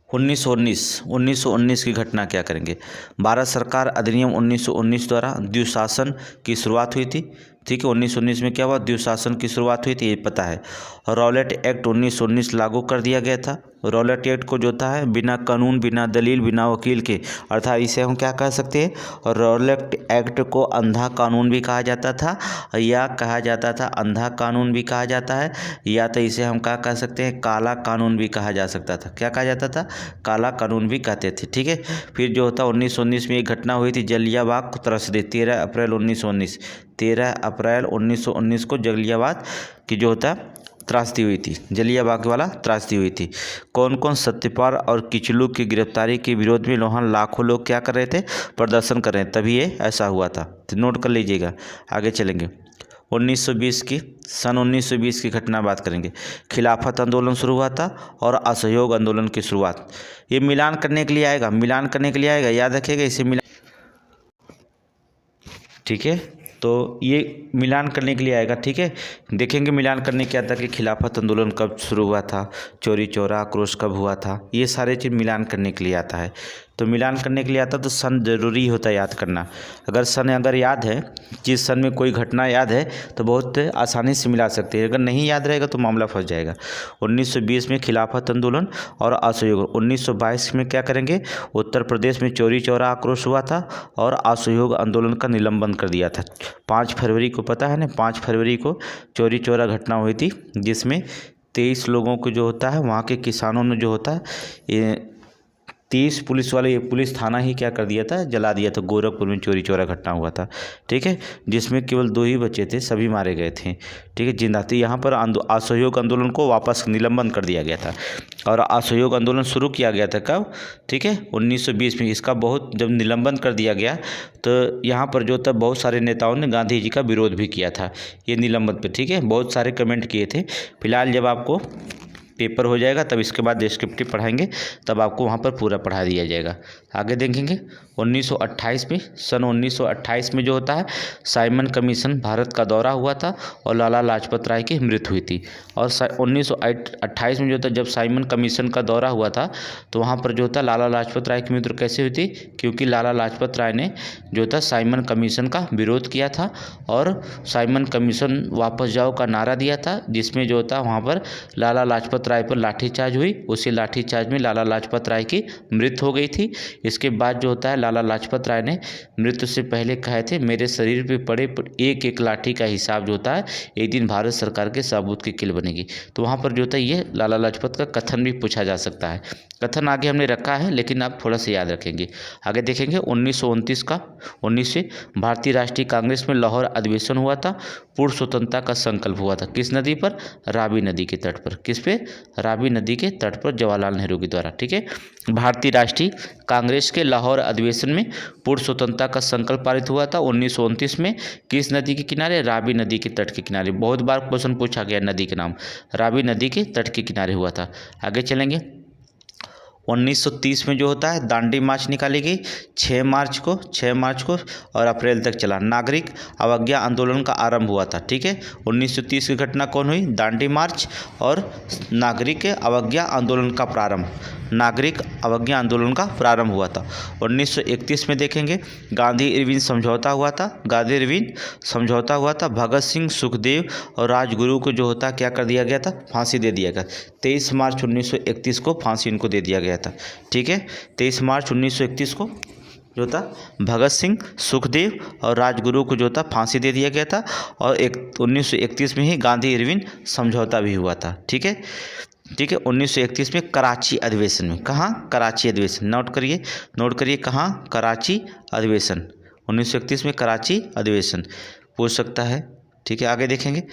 Speaker 1: 1919 की घटना क्या करेंगे। भारत सरकार अधिनियम 1919 द्वारा द्विशासन की शुरुआत हुई थी। ठीक है, 1919 में क्या हुआ, द्विशासन की शुरुआत हुई थी, ये पता है। रॉलेट एक्ट 1919 लागू कर दिया गया था। रॉलेट एक्ट को जो था बिना कानून, बिना दलील, बिना वकील के, अर्थात इसे हम क्या कह सकते हैं, रॉलेट एक्ट को अंधा कानून भी कहा जाता था, या कहा जाता था अंधा कानून भी कहा जाता है, या तो इसे हम क्या कह सकते हैं, काला कानून भी कहा जा सकता था। क्या कहा जाता था, काला कानून भी कहते थे। ठीक है। फिर जो होता 1919 में एक घटना हुई थी, जलियांवाला त्रासदी, 13 अप्रैल 1919, 13 अप्रैल 1919 को जलियांवाला की जो होता त्रासदी हुई थी, जलियांवाला वाला त्रासदी हुई थी। कौन कौन सत्यपाल और किचलू की गिरफ्तारी के विरोध में वहाँ लाखों लोग क्या कर रहे थे, प्रदर्शन कर रहे हैं, तभी ये ऐसा हुआ था, तो नोट कर लीजिएगा। आगे चलेंगे, 1920 की, सन 1920 की घटना बात करेंगे। खिलाफत आंदोलन शुरू हुआ था और असहयोग आंदोलन की शुरुआत। ये मिलान करने के लिए आएगा, मिलान करने के लिए आएगा, याद रखिएगा इसे मिलान। ठीक है, तो ये मिलान करने के लिए आएगा। ठीक है, देखेंगे मिलान करने क्या था कि खिलाफत आंदोलन कब शुरू हुआ था, चोरी चौरा आक्रोश कब हुआ था, ये सारे चीज़ मिलान करने के लिए आता है। तो मिलान करने के लिए आता तो सन जरूरी होता है याद करना। अगर सन अगर याद है, जिस सन में कोई घटना याद है तो बहुत आसानी से मिला सकते हैं, अगर नहीं याद रहेगा तो मामला फंस जाएगा। 1920 में खिलाफत आंदोलन और असहयोग। 1922 में क्या करेंगे, उत्तर प्रदेश में चोरी चौरा आक्रोश हुआ था और असहयोग आंदोलन का निलंबन कर दिया था। 5 फरवरी को, पता है ना, 5 फरवरी को चोरी चौरा घटना हुई थी, जिसमें 23 लोगों को जो होता है वहाँ के किसानों ने जो होता है 30 पुलिस वाले, पुलिस थाना ही क्या कर दिया था, जला दिया था। गोरखपुर में चोरी चौरा घटना हुआ था। ठीक है, जिसमें केवल 2 ही बचे थे, सभी मारे गए थे। ठीक है, जिंदा थे। यहाँ पर असहयोग आंदोलन को वापस निलंबन कर दिया गया था और असहयोग आंदोलन शुरू किया गया था कब, ठीक है, 1920 में। इसका बहुत जब निलंबन कर दिया गया तो यहाँ पर जो था बहुत सारे नेताओं ने गांधी जी का विरोध भी किया था ये निलंबन पर। ठीक है, बहुत सारे कमेंट किए थे। फिलहाल जब आपको पेपर हो जाएगा तब इसके बाद डिस्क्रिप्टिव पढ़ाएंगे, तब आपको वहाँ पर पूरा पढ़ा दिया जाएगा। आगे देखेंगे 1928 में, सन 1928 में जो होता है साइमन कमीशन भारत का दौरा हुआ था और लाला लाजपत राय की मृत्यु हुई थी। और 1928 में जो था जब साइमन कमीशन का दौरा हुआ था तो वहाँ पर जो था लाला लाजपत राय की मृत्यु कैसे हुई थी, क्योंकि लाला लाजपत राय ने जो था साइमन कमीशन का विरोध किया था और साइमन कमीशन वापस जाओ का नारा दिया था, जिसमें जो था वहाँ पर लाला लाजपत राय पर लाठीचार्ज हुई। उसी लाठीचार्ज में लाला लाजपत राय की मृत्यु हो गई थी। इसके बाद जो होता है लाला लाजपत राय ने मृत्यु से पहले कहे थे, मेरे शरीर पे पड़े एक एक लाठी का हिसाब जो होता है एक दिन भारत सरकार के साबुत की किल बनेगी। तो वहाँ पर जो होता है ये लाला लाजपत का कथन भी पूछा जा सकता है। कथन आगे हमने रखा है लेकिन आप थोड़ा सा याद रखेंगे। आगे देखेंगे 1929 भारतीय राष्ट्रीय कांग्रेस में लाहौर अधिवेशन हुआ था। पूर्ण स्वतंत्रता का संकल्प हुआ था किस नदी पर, रावी नदी के तट पर। किस पे, रावी नदी के तट पर जवाहरलाल नेहरू के द्वारा। ठीक है, भारतीय राष्ट्रीय कांग्रेस के लाहौर अधिवेशन में पूर्ण स्वतंत्रता का संकल्प पारित हुआ था 1929 में। किस नदी के किनारे, रावी नदी के तट के किनारे। बहुत बार क्वेश्चन पूछा गया नदी के नाम, रावी नदी के तट के किनारे हुआ था। आगे चलेंगे 1930 में जो होता है दांडी मार्च निकाली गई 6 मार्च को और अप्रैल तक चला। नागरिक अवज्ञा आंदोलन का आरंभ हुआ था। ठीक है, 1930 की घटना कौन हुई, दांडी मार्च और नागरिक अवज्ञा आंदोलन का प्रारंभ, नागरिक अवज्ञा आंदोलन का प्रारंभ हुआ था। 1931 में देखेंगे गांधी इरविन समझौता हुआ था, गांधी इरविन समझौता हुआ था। भगत सिंह, सुखदेव और राजगुरु को जो होता क्या कर दिया गया था, फांसी दे दिया गया। 23 मार्च 1931 को फांसी इनको दे दिया गया था। ठीक है, 23 मार्च 1931 को जो था भगत सिंह, सुखदेव और राजगुरु को जो था फांसी दे दिया गया था। और 1931 में ही गांधी इरविन समझौता भी हुआ था। ठीक है, 1931 में कराची अधिवेशन में, कहाँ, कराची अधिवेशन, नोट करिए कहाँ, कराची अधिवेशन। 1931 में कराची अधिवेशन पूछ सकता है। ठीक है, आगे देखेंगे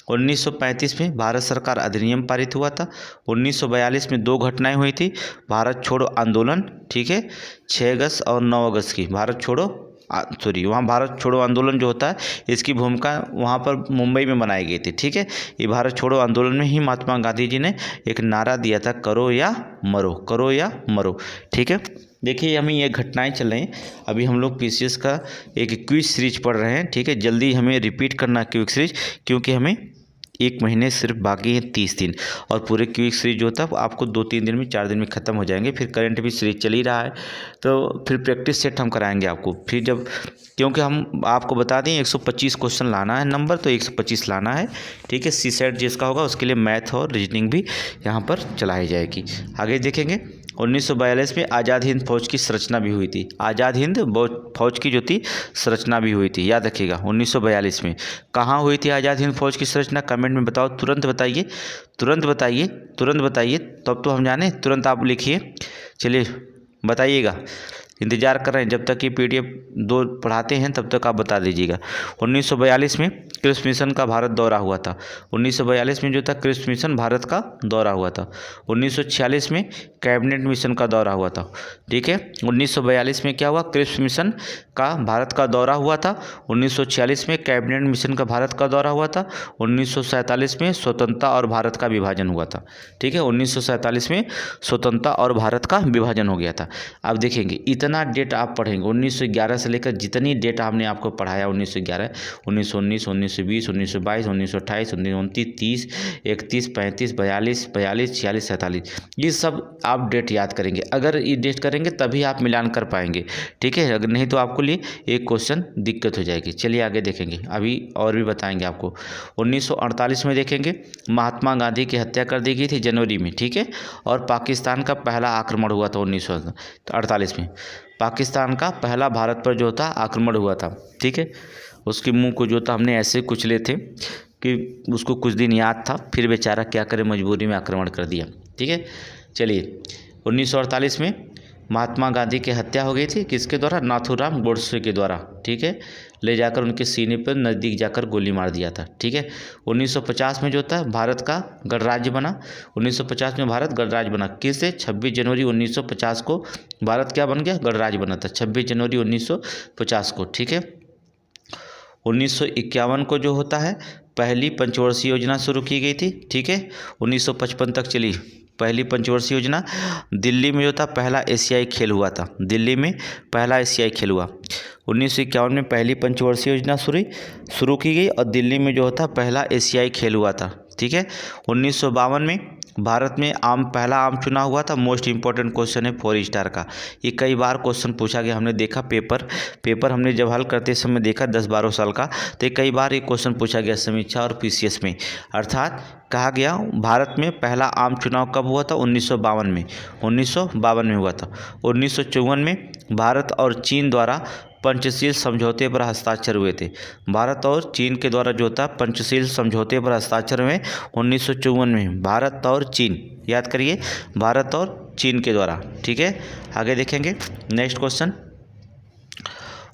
Speaker 1: 1935 में भारत सरकार अधिनियम पारित हुआ था। 1942 में 2 घटनाएं हुई थी, भारत छोड़ो आंदोलन। ठीक है, 6 अगस्त और 9 अगस्त की भारत छोड़ो आंदोलन जो होता है इसकी भूमिका वहाँ पर मुंबई में बनाई गई थी। ठीक है, ये भारत छोड़ो आंदोलन में ही महात्मा गांधी जी ने एक नारा दिया था, करो या मरो, करो या मरो। ठीक है, देखिए हमें ये घटनाएं चल रही हैं। अभी हम लोग पीसीएस का एक क्विज सीरीज पढ़ रहे हैं। ठीक है, जल्दी हमें रिपीट करना क्विज सीरीज, क्योंकि हमें 1 महीने सिर्फ बाकी है, 30 दिन, और पूरे क्विज सीरीज जो होता है आपको 2-3 दिन में, 4 दिन में ख़त्म हो जाएंगे। फिर करंट भी सीरीज चल ही रहा है, तो फिर प्रैक्टिस सेट हम कराएंगे आपको। फिर जब, क्योंकि हम आपको बता दें 125 क्वेश्चन लाना है नंबर, तो 125 लाना है। ठीक है, सी सेट जिसका होगा उसके लिए मैथ और रीजनिंग भी यहाँ पर चलाई जाएगी। आगे देखेंगे 1942 में आज़ाद हिंद फौज की संरचना भी हुई थी। आज़ाद हिंद फौज की जो थी संरचना भी हुई थी, याद रखिएगा 1942 में। कहाँ हुई थी आज़ाद हिंद फौज की संरचना, कमेंट में बताओ, तुरंत बताइए, तब तो हम जाने, तुरंत आप लिखिए। चलिए बताइएगा, इंतज़ार कर रहे हैं, जब तक ये PDF 2 पढ़ाते हैं तब तक आप बता दीजिएगा। 1942 में क्रिप्स मिशन का भारत दौरा हुआ था। 1942 में जो था क्रिप्स मिशन भारत का दौरा हुआ था। 1946 में कैबिनेट मिशन का दौरा हुआ था। ठीक है, 1942 में क्या हुआ, क्रिप्स मिशन का भारत का दौरा हुआ था। 1946 में कैबिनेट मिशन का भारत का दौरा हुआ था। 1947 में स्वतंत्रता और भारत का विभाजन हुआ था। ठीक है, 1947 में स्वतंत्रता और भारत का विभाजन हो गया था। अब देखेंगे इतना डेट आप पढ़ेंगे 1911 से लेकर जितनी डेट हमने आपको पढ़ाया 1911, 1919, 1920, 1922, 1928, 1929, 30, 31, 35, 42, 46, 47, ये सब आप डेट याद करेंगे। अगर ये डेट करेंगे तभी आप मिलान कर पाएंगे। ठीक है, अगर नहीं तो आपको लिए एक क्वेश्चन दिक्कत हो जाएगी। चलिए आगे देखेंगे, अभी और भी बताएंगे आपको। 1948 में देखेंगे महात्मा गांधी की हत्या कर दी गई थी जनवरी में। ठीक है, और पाकिस्तान का पहला आक्रमण हुआ था 1948 में। पाकिस्तान का पहला भारत पर जो था आक्रमण हुआ था। ठीक है, उसके मुंह को जो था हमने ऐसे कुचले थे कि उसको कुछ दिन याद था, फिर बेचारा क्या करे मजबूरी में आक्रमण कर दिया। ठीक है, चलिए 1948 में महात्मा गांधी की हत्या हो गई थी, किसके द्वारा, नाथूराम गोडसे के द्वारा। ठीक है, ले जाकर उनके सीने पर नज़दीक जाकर गोली मार दिया था। ठीक है, 1950 में जो था भारत का गणराज्य बना। 1950 में भारत गणराज्य बना, किससे, 26 जनवरी 1950 को भारत क्या बन गया, गणराज्य बना था 26 जनवरी 1950 को। ठीक है, 1951 को जो होता है पहली पंचवर्षीय योजना शुरू की गई थी। ठीक है, 1955 तक चली पहली पंचवर्षीय योजना। दिल्ली में जो था पहला एशियाई खेल हुआ था, दिल्ली में पहला एशियाई खेल हुआ। 1951 में पहली पंचवर्षीय योजना शुरू की गई और दिल्ली में जो था पहला एशियाई खेल हुआ था। ठीक है। 1952 में भारत में पहला आम चुनाव हुआ था। मोस्ट इंपॉर्टेंट क्वेश्चन है 4 स्टार का, ये कई बार क्वेश्चन पूछा गया, हमने देखा पेपर हमने जब हल करते समय देखा 10-12 साल का, तो कई बार ये क्वेश्चन पूछा गया समीक्षा और पीसीएस में। अर्थात कहा गया भारत में पहला आम चुनाव कब हुआ था? 1952 में, 1952 में हुआ था। 1954 में भारत और चीन द्वारा पंचशील समझौते पर हस्ताक्षर हुए थे। भारत और चीन के द्वारा जो था पंचशील समझौते पर हस्ताक्षर हुए 1954 में, भारत और चीन, याद करिए, भारत और चीन के द्वारा। ठीक है, आगे देखेंगे नेक्स्ट क्वेश्चन।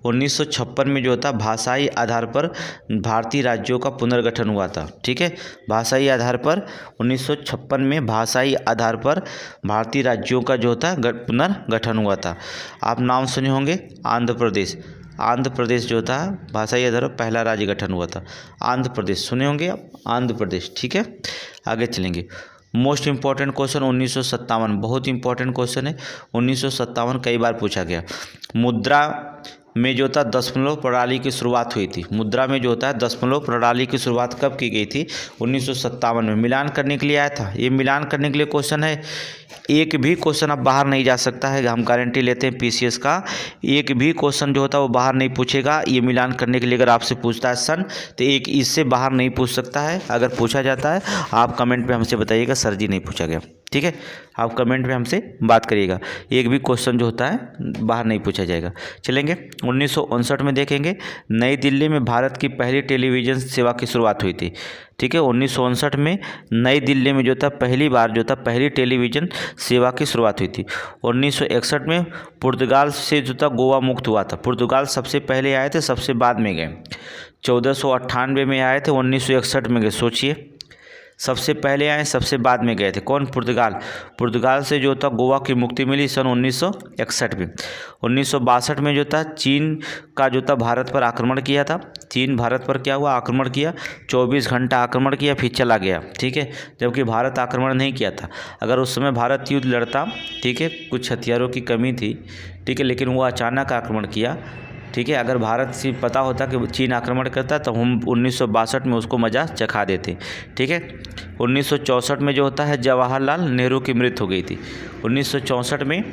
Speaker 1: 1956 में जो था भाषाई आधार पर भारतीय राज्यों का पुनर्गठन हुआ था। ठीक है, भाषाई आधार पर 1956 में भाषाई आधार पर भारतीय राज्यों का जो था पुनर्गठन हुआ था। आप नाम सुने होंगे, आंध्र प्रदेश जो था भाषाई आधार पर पहला राज्य गठन हुआ था। आंध्र प्रदेश सुने होंगे आप, आंध्र प्रदेश। ठीक है, आगे चलेंगे। मोस्ट इंपॉर्टेंट क्वेश्चन 1957, बहुत इंपॉर्टेंट क्वेश्चन है। 1957 कई बार पूछा गया। मुद्रा में जो था दशमलव प्रणाली की शुरुआत हुई थी। मुद्रा में जो होता है दशमलव प्रणाली की शुरुआत कब की गई थी? 1957 में। मिलान करने के लिए आया था, ये मिलान करने के लिए क्वेश्चन है। एक भी क्वेश्चन अब बाहर नहीं जा सकता है, हम गारंटी लेते हैं पीसीएस का, एक भी क्वेश्चन जो होता है वो बाहर नहीं पूछेगा। ये मिलान करने के लिए अगर आपसे पूछता है सन, तो एक इससे बाहर नहीं पूछ सकता है। अगर पूछा जाता है आप कमेंट पे हमसे बताइएगा सर जी नहीं पूछा गया। ठीक है, आप कमेंट में हमसे बात करिएगा, एक भी क्वेश्चन जो होता है बाहर नहीं पूछा जाएगा। चलेंगे 1959 में देखेंगे, नई दिल्ली में भारत की पहली टेलीविज़न सेवा की शुरुआत हुई थी। ठीक है, 1959 में नई दिल्ली में जो था पहली बार जो था पहली टेलीविज़न सेवा की शुरुआत हुई थी। 1961 में पुर्तगाल से जो था गोवा मुक्त हुआ था। पुर्तगाल सबसे पहले आए थे, सबसे बाद में गए। 1498 में आए थे, 1961 में गए। सोचिए, सबसे पहले आए, सबसे बाद में गए थे। कौन? पुर्तगाल से जो था गोवा की मुक्ति मिली सन 1961 में। 1962 में जो था चीन का जो था भारत पर आक्रमण किया था। चीन भारत पर क्या हुआ? आक्रमण किया। 24 घंटा आक्रमण किया, फिर चला गया। ठीक है, जबकि भारत आक्रमण नहीं किया था। अगर उस समय भारत युद्ध लड़ता, ठीक है, कुछ हथियारों की कमी थी, ठीक है, लेकिन वो अचानक आक्रमण किया। ठीक है, अगर भारत से पता होता कि चीन आक्रमण करता तो हम 1962 में उसको मजा चखा देते। ठीक है, 1964 में जो होता है जवाहरलाल नेहरू की मृत्यु हो गई थी। 1964 में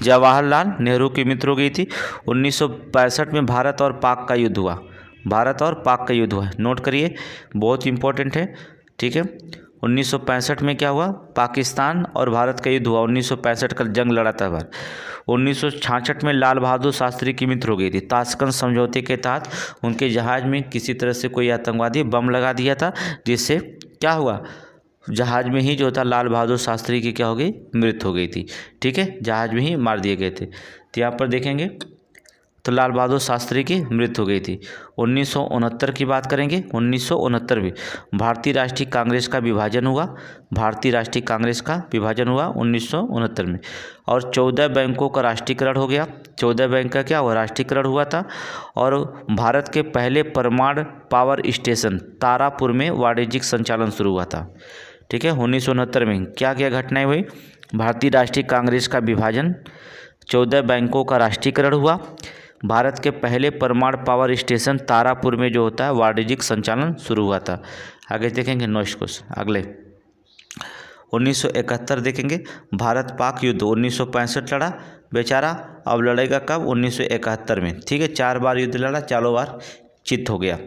Speaker 1: जवाहरलाल नेहरू की मृत्यु हो गई थी। 1965 में भारत और पाक का युद्ध हुआ। भारत और पाक का युद्ध हुआ, नोट करिए, बहुत इंपॉर्टेंट है। ठीक है, 1965 में क्या हुआ? पाकिस्तान और भारत का युद्ध हुआ। 1965 का जंग लड़ा था भारत। 1966 में लाल बहादुर शास्त्री की मृत्यु हो गई थी। ताशकंद समझौते के तहत उनके जहाज में किसी तरह से कोई आतंकवादी बम लगा दिया था, जिससे क्या हुआ? जहाज में ही जो था लाल बहादुर शास्त्री की क्या हो गई? मृत्यु हो गई थी। ठीक है, जहाज में ही मार दिए गए थे। तो यहाँ पर देखेंगे तो लाल बहादुर शास्त्री की मृत्यु हो गई थी। 1969 की बात करेंगे। 1969 में भारतीय राष्ट्रीय कांग्रेस का विभाजन हुआ। भारतीय राष्ट्रीय कांग्रेस का विभाजन हुआ 1969 में, और 14 बैंकों का राष्ट्रीयकरण हो गया। 14 बैंक का क्या हुआ? राष्ट्रीयकरण हुआ था। और भारत के पहले परमाणु पावर स्टेशन तारापुर में वाणिज्यिक संचालन शुरू हुआ था। ठीक है, 1969 में क्या क्या घटनाएं हुई? भारतीय राष्ट्रीय कांग्रेस का विभाजन, 14 बैंकों का राष्ट्रीयकरण हुआ, भारत के पहले परमाणु पावर स्टेशन तारापुर में जो होता है वाणिज्यिक संचालन शुरू हुआ था। आगे देखेंगे नेक्स्ट क्वेश्चन अगले। 1971 देखेंगे, भारत पाक युद्ध 1965 लड़ा बेचारा, अब लड़ेगा कब? 1971 में। ठीक है, 4 बार युद्ध लड़ा, चारों बार चित हो गया।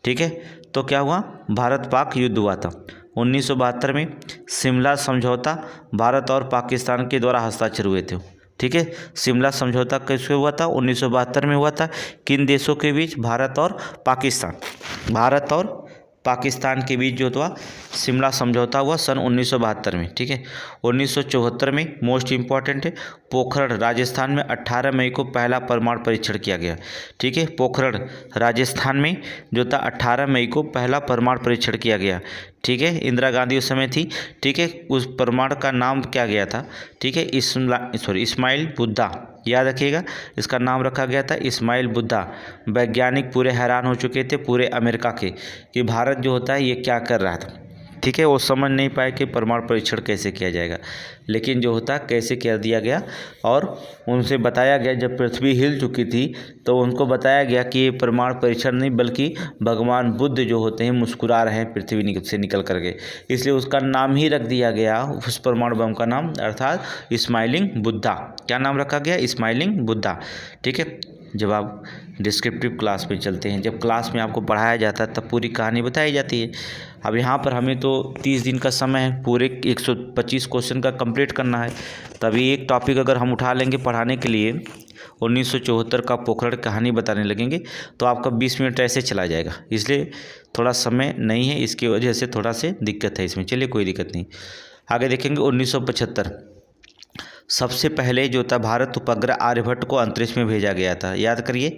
Speaker 1: ठीक है, तो क्या हुआ? भारत पाक युद्ध हुआ था। 1972 में शिमला समझौता भारत और पाकिस्तान के द्वारा हस्ताक्षर हुए थे। ठीक है, शिमला समझौता कैसे हुआ था? 1972 में हुआ था। किन देशों के बीच? भारत और पाकिस्तान। भारत और पाकिस्तान के बीच जो था शिमला समझौता हुआ सन 1972 में। ठीक है, 1974 में मोस्ट इम्पॉर्टेंट है, पोखरण राजस्थान में 18 मई को पहला परमाणु परीक्षण किया गया। ठीक है, पोखरण राजस्थान में जो था 18 मई को पहला परमाणु परीक्षण किया गया। ठीक है, इंदिरा गांधी उस समय थी। ठीक है, उस परमाणु का नाम क्या गया था? ठीक है, इस्माइल बुद्धा, याद रखिएगा, इसका नाम रखा गया था इस्माइल बुद्धा। वैज्ञानिक पूरे हैरान हो चुके थे पूरे अमेरिका के कि भारत जो होता है ये क्या कर रहा था। ठीक है, वो समझ नहीं पाए कि प्रमाण परीक्षण कैसे किया जाएगा, लेकिन जो होता कैसे कर दिया गया और उनसे बताया गया। जब पृथ्वी हिल चुकी थी तो उनको बताया गया कि ये प्रमाण परीक्षण नहीं बल्कि भगवान बुद्ध जो होते हैं मुस्कुरा रहे हैं पृथ्वी से निकल करके, इसलिए उसका नाम ही रख दिया गया, उस परमाणु बम का नाम, अर्थात स्माइलिंग बुद्धा। क्या नाम रखा गया? स्माइलिंग बुद्धा। ठीक है, जब आप डिस्क्रिप्टिव क्लास में चलते हैं, जब क्लास में आपको पढ़ाया जाता है तब पूरी कहानी बताई जाती है। अब यहाँ पर हमें तो 30 दिन का समय है, पूरे 125 क्वेश्चन का कंप्लीट करना है। तभी एक टॉपिक अगर हम उठा लेंगे पढ़ाने के लिए, 1974 का पोखरण कहानी बताने लगेंगे तो आपका 20 मिनट ऐसे चला जाएगा, इसलिए थोड़ा समय नहीं है, इसकी वजह से थोड़ा से दिक्कत है इसमें। चलिए कोई दिक्कत नहीं, आगे देखेंगे। 1975 सबसे पहले जो था भारत उपग्रह आर्यभट्ट को अंतरिक्ष में भेजा गया था, याद करिए।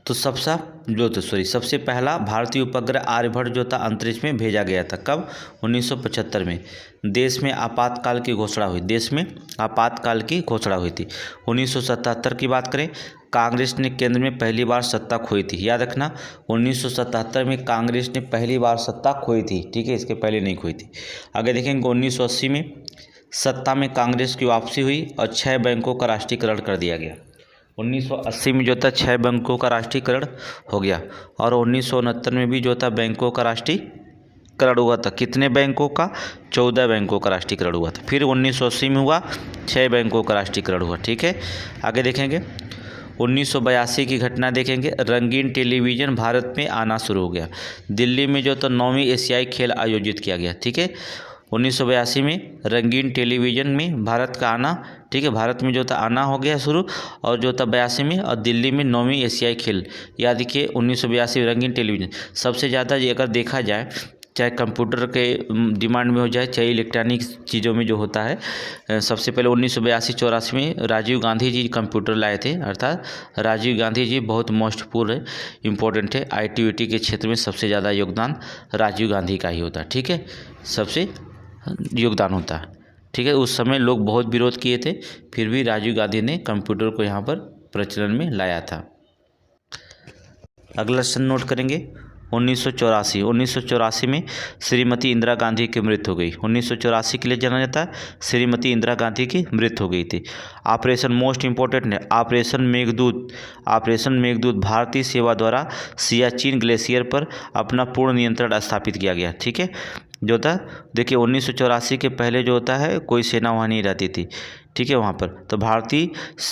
Speaker 1: तो सबसे पहला भारतीय उपग्रह आर्यभट्ट जो था अंतरिक्ष में भेजा गया था, कब? 1975 में। देश में आपातकाल की घोषणा हुई, देश में आपातकाल की घोषणा हुई थी। 1977 की बात करें, कांग्रेस ने केंद्र में पहली बार सत्ता खोई थी, याद रखना। 1977 में कांग्रेस ने पहली बार सत्ता खोई थी, ठीक है, इसके पहले नहीं खोई थी। आगे देखेंगे 1980 में सत्ता में कांग्रेस की वापसी हुई और 6 बैंकों का राष्ट्रीयकरण कर दिया गया। 1980 में जो था 6 बैंकों का राष्ट्रीयकरण हो गया और 1969 में भी जो था बैंकों का राष्ट्रीयकरण हुआ था। कितने बैंकों का? 14 बैंकों का राष्ट्रीयकरण हुआ था। फिर 1980 में हुआ 6 बैंकों का राष्ट्रीयकरण हुआ, ठीक है। आगे देखेंगे 1982 की घटना देखेंगे। रंगीन टेलीविज़न भारत में आना शुरू हो गया। दिल्ली में जो था 9वीं एशियाई खेल आयोजित किया गया, ठीक है। 1982 में रंगीन टेलीविज़न में भारत का आना, ठीक है, भारत में जो था आना हो गया शुरू, और जो था 82 में, और दिल्ली में 9वीं एशियाई खेल, याद रखिए। 1982 रंगीन टेलीविज़न सबसे ज़्यादा अगर देखा जाए, चाहे कंप्यूटर के डिमांड में हो जाए चाहे इलेक्ट्रॉनिक चीज़ों में जो होता है, सबसे पहले 1982-84 में राजीव गांधी जी कंप्यूटर लाए थे, अर्थात राजीव गांधी जी बहुत महत्वपूर्ण इम्पोर्टेंट है। IT के क्षेत्र में सबसे ज़्यादा योगदान राजीव गांधी का ही होता है, ठीक है, सबसे योगदान होता है, ठीक है। उस समय लोग बहुत विरोध किए थे, फिर भी राजीव गांधी ने कंप्यूटर को यहाँ पर प्रचलन में लाया था। अगला प्रश्न नोट करेंगे 1984 में श्रीमती इंदिरा गांधी की मृत्यु हो गई। 1984 के लिए जाना जाता है, श्रीमती इंदिरा गांधी की मृत्यु हो गई थी। ऑपरेशन मोस्ट इम्पोर्टेंट है, ऑपरेशन मेघदूत भारतीय सेवा द्वारा सियाचिन ग्लेशियर पर अपना पूर्ण नियंत्रण स्थापित किया गया, ठीक है। जो था देखिए 1984 के पहले जो होता है कोई सेना वहाँ नहीं रहती थी, ठीक है, वहाँ पर तो भारतीय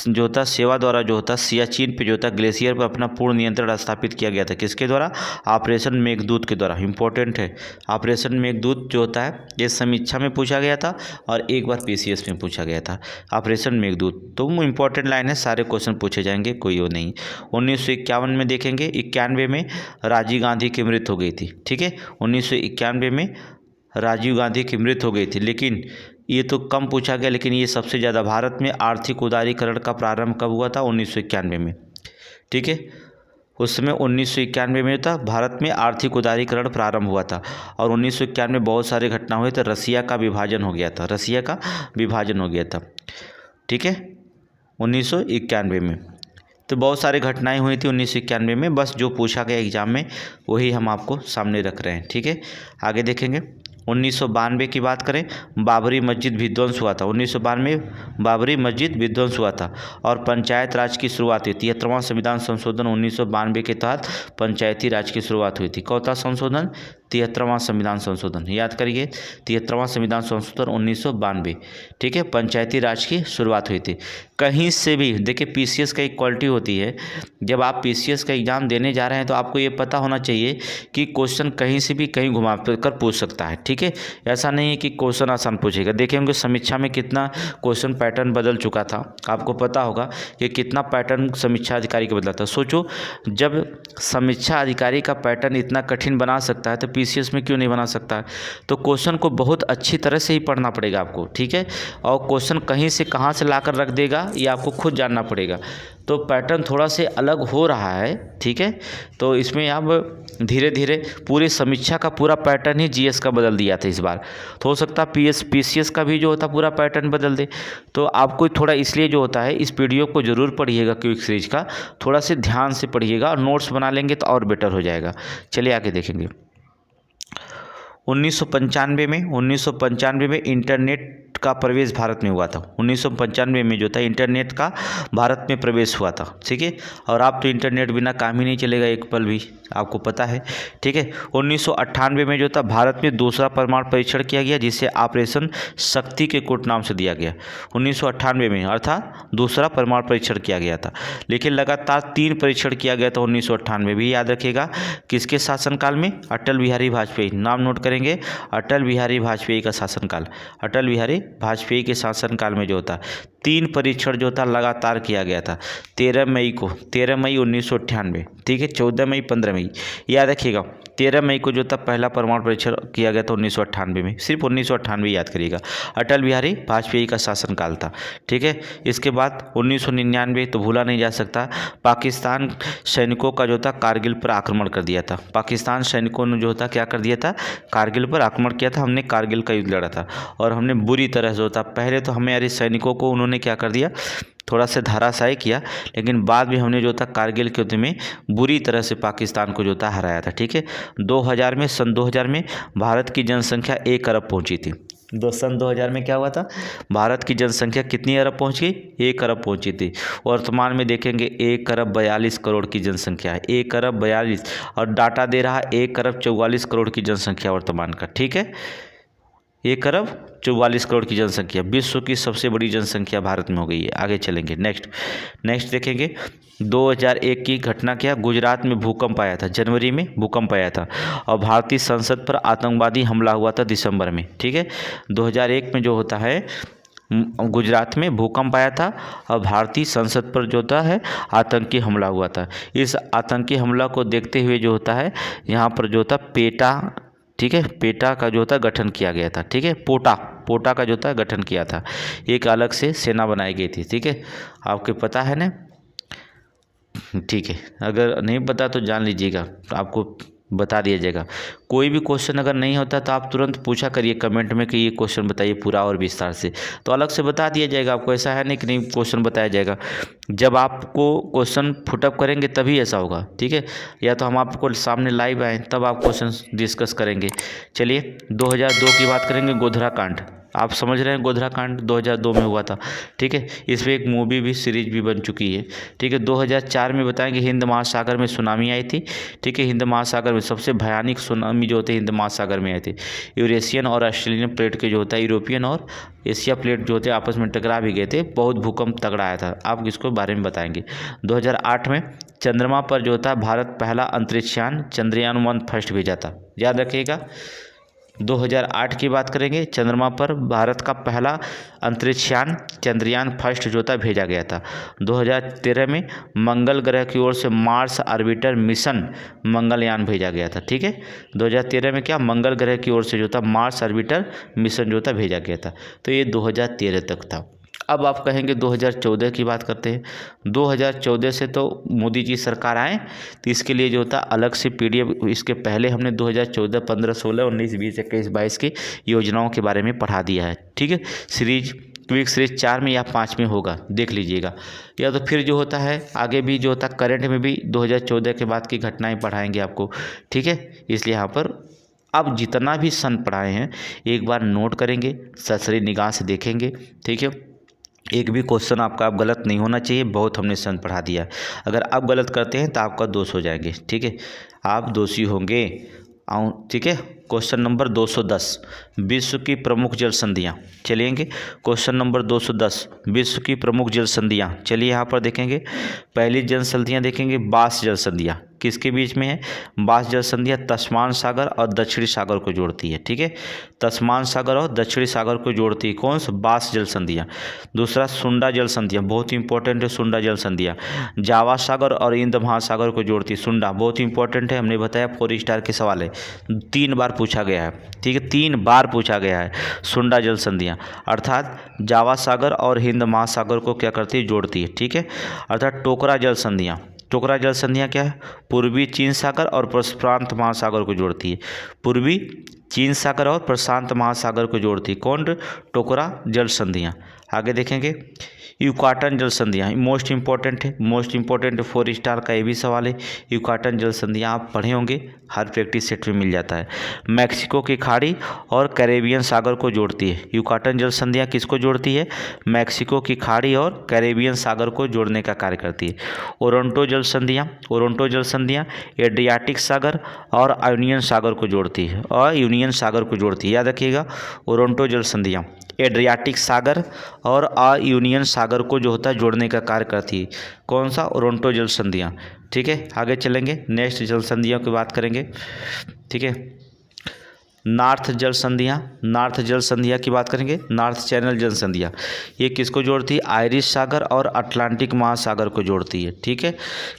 Speaker 1: जो होता सेवा द्वारा जो होता सियाचिन पे जो होता ग्लेशियर पर अपना पूर्ण नियंत्रण स्थापित किया गया था। किसके द्वारा? ऑपरेशन मेघदूत के द्वारा। इंपॉर्टेंट है, ऑपरेशन मेघदूत जो होता है ये समीक्षा में पूछा गया था और एक बार PCS में पूछा गया था, ऑपरेशन मेघदूत। तो वो इंपॉर्टेंट लाइन है, सारे क्वेश्चन पूछे जाएंगे, कोई वो नहीं। 1951 में देखेंगे, 91 में राजीव गांधी की मृत्यु हो गई थी, ठीक है। 1991 में राजीव गांधी की मृत्यु हो गई थी, लेकिन ये तो कम पूछा गया, लेकिन ये सबसे ज़्यादा। भारत में आर्थिक उदारीकरण का प्रारंभ कब हुआ था? 1991 में, ठीक है। उस समय 1991 में था भारत में आर्थिक उदारीकरण प्रारंभ हुआ था और 1991 में बहुत सारे घटना हुए थे। रसिया का विभाजन हो गया था, ठीक है, 1991 में। तो बहुत सारी घटनाएं हुई थी 1991 में, बस जो पूछा गया एग्जाम में वही हम आपको सामने रख रहे हैं, ठीक है। आगे देखेंगे 1992 की बात करें, बाबरी मस्जिद विध्वंस हुआ था। 1992 बाबरी मस्जिद विध्वंस हुआ था और पंचायत राज की शुरुआत हुई। 73वां संविधान संशोधन 1992 के तहत पंचायती राज की शुरुआत हुई थी। कौन सा संशोधन? 73वां संविधान संशोधन, याद करिए, 73वां संविधान संशोधन 1992, ठीक है, पंचायती राज की शुरुआत हुई थी। कहीं से भी देखिए PCS का एक क्वालिटी होती है, जब आप PCS का एग्जाम देने जा रहे हैं तो आपको ये पता होना चाहिए कि क्वेश्चन कहीं से भी कहीं घुमा कर पूछ सकता है, ठीक है। ऐसा नहीं है कि क्वेश्चन आसान पूछेगा। देखिए उनके समीक्षा में कितना क्वेश्चन पैटर्न बदल चुका था, आपको पता होगा कि कितना पैटर्न समीक्षा अधिकारी का बदला था। सोचो, जब समीक्षा अधिकारी का पैटर्न इतना कठिन बना सकता है तो PCS में क्यों नहीं बना सकता है? तो क्वेश्चन को बहुत अच्छी तरह से ही पढ़ना पड़ेगा आपको, ठीक है। और क्वेश्चन कहीं से कहाँ से लाकर रख देगा ये आपको खुद जानना पड़ेगा। तो पैटर्न थोड़ा से अलग हो रहा है, ठीक है। तो इसमें अब धीरे धीरे पूरी समीक्षा का पूरा पैटर्न ही GS का बदल दिया था इस बार। तो हो सकता है PCS का भी जो होता पूरा पैटर्न बदल दे। तो आपको थोड़ा इसलिए जो होता है इस वीडियो को ज़रूर पढ़िएगा, क्विक सीरीज का थोड़ा से ध्यान से पढ़िएगा और नोट्स बना लेंगे तो और बेटर हो जाएगा। चलिए आगे देखेंगे 1995 में इंटरनेट का प्रवेश भारत में हुआ था। 1995 में जो था इंटरनेट का भारत में प्रवेश हुआ था, ठीक है। और आप तो इंटरनेट बिना काम ही नहीं चलेगा एक पल भी, आपको पता है, ठीक है। 1998 में जो था भारत में दूसरा परमाणु परीक्षण किया गया, जिसे ऑपरेशन शक्ति के कोड नाम से दिया गया। 1998 में अर्थात दूसरा परमाणु परीक्षण किया गया था। लेकिन लगातार 3 परीक्षण किया गया था 1998 भी, याद रखिएगा। किसके शासनकाल में? अटल बिहारी वाजपेयी। नाम नोट करेंगे, अटल बिहारी वाजपेयी का शासनकाल। अटल बिहारी वाजपेयी के शासनकाल में जो था 3 परीक्षण जो था लगातार किया गया था। 13 मई 1998, ठीक है। 14 मई, 15 मई, याद रखिएगा। 13 मई को जो था पहला परमाणु परीक्षण किया गया था 1998 में, सिर्फ 1998 याद करिएगा। अटल बिहारी वाजपेयी का शासनकाल था, ठीक है। इसके बाद 1999 तो भूला नहीं जा सकता, पाकिस्तान सैनिकों का जो था कारगिल पर आक्रमण कर दिया था। पाकिस्तान सैनिकों ने जो था क्या कर दिया था? कारगिल पर आक्रमण किया था। हमने कारगिल का युद्ध लड़ा था और हमने बुरी तरह से होता, पहले तो हमारे सैनिकों को उन्होंने क्या कर दिया, थोड़ा सा धराशायी किया, लेकिन बाद में हमने जो था कारगिल के युद्ध में बुरी तरह से पाकिस्तान को जो था हराया था, ठीक है। 2000 में, सन 2000 में भारत की जनसंख्या 1 अरब पहुंची थी। सन 2000 में क्या हुआ था? भारत की जनसंख्या कितनी अरब पहुंच गई? 1 अरब पहुंची थी। वर्तमान में देखेंगे 1 अरब 42 करोड़ की जनसंख्या है। 1 अरब 42, और डाटा दे रहा है 1 अरब 44 करोड़ की जनसंख्या वर्तमान का, ठीक है। 1 अरब 44 करोड़ की जनसंख्या, विश्व की सबसे बड़ी जनसंख्या भारत में हो गई है। आगे चलेंगे, नेक्स्ट देखेंगे 2001 की घटना क्या? गुजरात में भूकंप आया था, जनवरी में भूकंप आया था, और भारतीय संसद पर आतंकवादी हमला हुआ था दिसंबर में, ठीक है। 2001 में जो होता है गुजरात में भूकंप आया था और भारतीय संसद पर जो होता है आतंकी हमला हुआ था। इस आतंकी हमला को देखते हुए जो होता है यहाँ पर जो होता पेटा, ठीक है, पेटा का जो था गठन किया गया था, ठीक है। पोटा का जो था गठन किया था, एक अलग से सेना बनाई गई थी, ठीक है। आपको पता है ना, ठीक है। अगर नहीं पता तो जान लीजिएगा, आपको बता दिया जाएगा। कोई भी क्वेश्चन अगर नहीं होता तो आप तुरंत पूछा करिए कमेंट में कि ये क्वेश्चन बताइए पूरा और विस्तार से, तो अलग से बता दिया जाएगा आपको। ऐसा है नहीं कि नहीं क्वेश्चन बताया जाएगा, जब आपको क्वेश्चन फुटअप करेंगे तभी ऐसा होगा, ठीक है। या तो हम आपको सामने लाइव आए तब आप क्वेश्चन डिस्कस करेंगे। चलिए 2002 की बात करेंगे, गोधरा कांड। आप समझ रहे हैं गोधरा कांड 2002 में हुआ था, ठीक है। इस पर एक मूवी भी, सीरीज भी बन चुकी है, ठीक है। 2004 में बताएंगे हिंद महासागर में सुनामी आई थी, ठीक है। हिंद महासागर में सबसे भयानक सुनामी जो होते हैं हिंद महासागर में आए थे। यूरेशियन और ऑस्ट्रेलियन प्लेट के जो होता है, यूरोपियन और एशिया प्लेट जो होते हैं आपस में टकरा भी गए थे, बहुत भूकंप तगड़ा आया था। आप इसको बारे में बताएंगे। 2008 में चंद्रमा पर जो होता है भारत पहला अंतरिक्षयान चंद्रयान-1 फर्स्ट भेजा था, याद रखिएगा। 2008 की बात करेंगे, चंद्रमा पर भारत का पहला अंतरिक्षयान चंद्रयान फर्स्ट जो था भेजा गया था। 2013 में मंगल ग्रह की ओर से मार्स ऑर्बिटर मिशन मंगलयान भेजा गया था, ठीक है। 2013 में क्या, मंगल ग्रह की ओर से जो था मार्स ऑर्बिटर मिशन जो था भेजा गया था। तो ये 2013 तक था। अब आप कहेंगे 2014 की बात करते हैं। 2014 से तो मोदी जी सरकार आए, तो इसके लिए जो होता अलग से PDF, इसके पहले हमने 2014, 15, 16, 19, 20, 21, 22 की योजनाओं के बारे में पढ़ा दिया है, ठीक है। क्विक सीरीज 4 में या 5 में होगा, देख लीजिएगा। या तो फिर जो होता है आगे भी जो होता करंट में भी 2014 के बाद की घटनाएँ पढ़ाएंगे आपको, ठीक है। इसलिए यहाँ पर अब जितना भी सन पढ़ाए हैं एक बार नोट करेंगे, सरसरी निगाह से देखेंगे, ठीक है। एक भी क्वेश्चन आपका आप गलत नहीं होना चाहिए, बहुत हमने सन पढ़ा दिया। अगर आप गलत करते हैं तो आपका दोष हो जाएंगे, ठीक है, आप दोषी होंगे, ठीक है। क्वेश्चन नंबर 210, विश्व की प्रमुख जल संधियाँ। चलिएंगे क्वेश्चन नंबर 210, विश्व की प्रमुख जल संधियाँ। चलिए यहाँ पर देखेंगे, पहली जल संधियाँ देखेंगे, बास जल संधियाँ। किसके बीच में है? बास जल संधियाँ तस्मान सागर और दक्षिणी सागर को जोड़ती है, ठीक है। तस्मान सागर और दक्षिणी सागर को जोड़ती है कौन सा? बास जल संधियाँ। दूसरा सुंडा जल संधियाँ, बहुत इंपॉर्टेंट है सुंडा जल संधियाँ। जावा सागर और हिंद महासागर को जोड़ती है, सुंडा बहुत इंपॉर्टेंट है, हमने बताया 4 स्टार के सवाल है, 3 बार पूछा गया है, ठीक है, 3 बार पूछा गया है। सुंडा जल संधियाँ अर्थात जावा सागर और हिंद महासागर को क्या करती है? जोड़ती है, ठीक है। अर्थात टोकरा जल संधियाँ, टोकरा जल संधियाँ क्या है? पूर्वी चीन सागर और प्रशांत महासागर को जोड़ती है, पूर्वी चीन सागर और प्रशांत महासागर को जोड़ती है कौन? टोकरा जल संधियाँ। आगे देखेंगे युकाटन जल संधियाँ मोस्ट इंपॉर्टेंट है, मोस्ट इंपॉर्टेंट 4 स्टार का ये भी सवाल है। युकाटन जल संधियाँ आप पढ़े होंगे, हर प्रैक्टिस सेट में मिल जाता है। मैक्सिको की खाड़ी और कैरेबियन सागर को जोड़ती है। युकाटन जल संधियाँ किसको जोड़ती है? मैक्सिको की खाड़ी और कैरेबियन सागर को जोड़ने का कार्य करती है। ओरोंटो जल संधियाँ, ओरोंटो जल संधियाँ एड्रियाटिक सागर और आयोनियन सागर को जोड़ती है, और यूनियन सागर को जोड़ती है। याद रखिएगा, ओरोंटो जल संधियाँ एड्रियाटिक सागर और यूनियन सागर को जो होता है जोड़ने का कार्य करती है। कौन सा? ओरोंटो जल संधियाँ। ठीक है, आगे चलेंगे, नेक्स्ट जल संधियों की बात करेंगे। ठीक है, नॉर्थ जल संधियाँ, नॉर्थ जल संधियाँ की बात करेंगे। नॉर्थ चैनल जल संधियाँ ये किसको जोड़ती है? आयरिश सागर और अटलांटिक महासागर को जोड़ती है। ठीक है,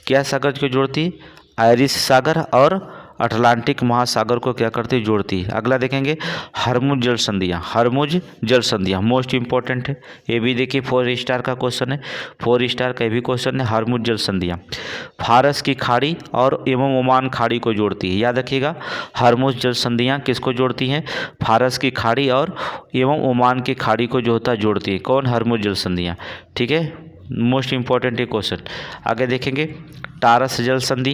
Speaker 1: क्या सागर को जोड़ती है? आयरिश सागर और अटलांटिक महासागर को क्या करती है? जोड़ती है। अगला देखेंगे हरमुज जल संधियाँ, हरमुज जल संधियाँ मोस्ट इंपॉर्टेंट है, ये भी देखिए 4 स्टार का क्वेश्चन है, 4 स्टार का भी क्वेश्चन है। हरमुज जल संधियाँ फारस की खाड़ी और एवं ओमान खाड़ी को जोड़ती है। याद रखिएगा, हरमुज जल संधियाँ किसको जोड़ती हैं? फारस की खाड़ी और एवं ओमान की खाड़ी को जो होता है जोड़ती है। कौन? हरमुज जल संधियाँ। ठीक है, मोस्ट इंपॉर्टेंट है क्वेश्चन। आगे देखेंगे टारस जल संधि,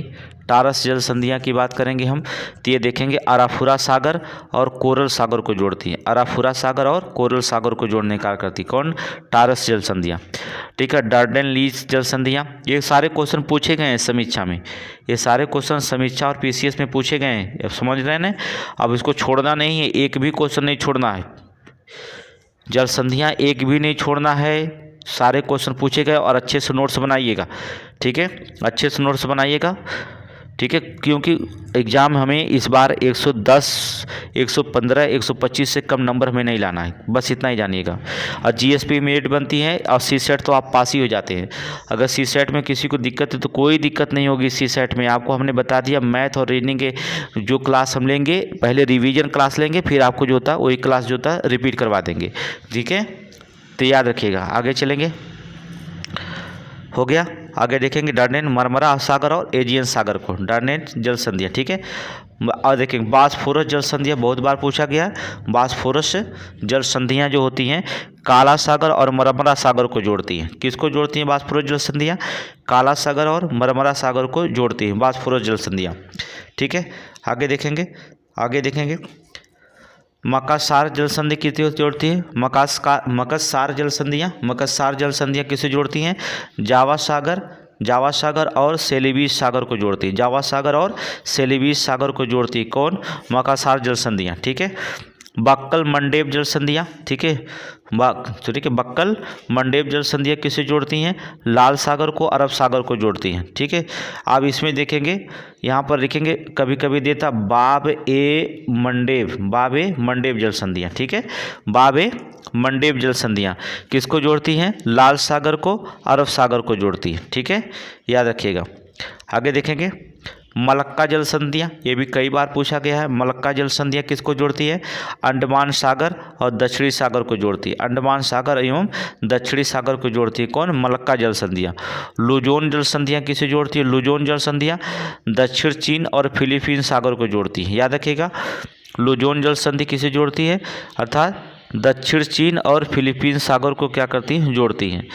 Speaker 1: टारस जल संधियाँ की बात करेंगे हम, तो ये देखेंगे अराफुरा सागर और कोरल सागर को जोड़ती है। अराफुरा सागर और कोरल सागर को जोड़ने का करती है। कौन? टारस जल संधियाँ। ठीक है, डार्डेन लीज जल संधियाँ, ये सारे क्वेश्चन पूछे गए हैं समीक्षा में, ये सारे क्वेश्चन समीक्षा और पीसीएस में पूछे गए हैं। अब समझ रहे हैं ना, अब इसको छोड़ना नहीं है, एक भी क्वेश्चन नहीं छोड़ना है। जल संधियाँ एक भी नहीं छोड़ना है, सारे क्वेश्चन पूछे गए, और अच्छे से नोट्स बनाइएगा। ठीक है, अच्छे से नोट्स बनाइएगा। ठीक है, क्योंकि एग्ज़ाम हमें इस बार 110, 115, 125 से कम नंबर हमें नहीं लाना है, बस इतना ही जानिएगा। और जीएसपी मेरिट बनती है, और सी सेट तो आप पास ही हो जाते हैं। अगर सी सेट में किसी को दिक्कत है तो कोई दिक्कत नहीं होगी। सी सेट में आपको हमने बता दिया, मैथ और रीजनिंग के जो क्लास हम लेंगे, पहले रिवीजन क्लास लेंगे, फिर आपको जो होता है वही क्लास जो होता है रिपीट करवा देंगे। ठीक है, तो याद रखिएगा। आगे चलेंगे, हो गया। आगे देखेंगे डार्डेन मरमरा सागर और एजियन सागर को, डार्डेन जल संधियाँ। ठीक है, और देखेंगे बास्फोरस जल संधियाँ बहुत बार पूछा गया है। बास्फोरस जल संधियाँ जो होती हैं काला सागर और मरमरा सागर को जोड़ती हैं। किसको जोड़ती हैं बास्फोरस जल संधियाँ? काला सागर और मरमरा सागर को जोड़ती हैं बास्फोरस जल संधियाँ। ठीक है, आगे देखेंगे, आगे देखेंगे मकासार जल संधि किसे जोड़ती है? मकस्सार जल संधियाँ, मकस्सार जल संधियाँ किसे जोड़ती हैं? जावा सागर, जावा सागर और सेलिबीस सागर को जोड़ती है। जावा सागर और सेलिबीस सागर को जोड़ती है। कौन? मकासार जल संधियाँ। ठीक है, बक्कल मंडेप जल संधियाँ। ठीक है, ठीक है, बक्कल मंडेप जल संधियाँ किसे जोड़ती हैं? लाल सागर को अरब सागर को जोड़ती हैं। ठीक है, आप इसमें देखेंगे, यहाँ पर लिखेंगे, कभी कभी देता बाब ए मंडेप, बाब ए मंडेप जल संधियाँ। ठीक है, बाब ए मंडेप जल संधियाँ किसको जोड़ती हैं? लाल सागर को अरब सागर को जोड़ती है। ठीक है, याद रखिएगा। आगे देखेंगे मलक्का जल संधियाँ, ये भी कई बार पूछा गया है। मलक्का जल संधियाँ किसको जोड़ती है? अंडमान सागर और दक्षिणी सागर को जोड़ती है। अंडमान सागर एवं दक्षिणी सागर को जोड़ती है। कौन? मलक्का जल संधियाँ। लुजोन जल संधियाँ किसे जोड़ती है? लुजोन जल संधियाँ दक्षिण चीन और फिलीपीन सागर को जोड़ती है। याद रखिएगा, लुजोन जल संधि किसे जोड़ती है? अर्थात दक्षिण चीन और फिलीपीन सागर को क्या करती हैं? जोड़ती हैं।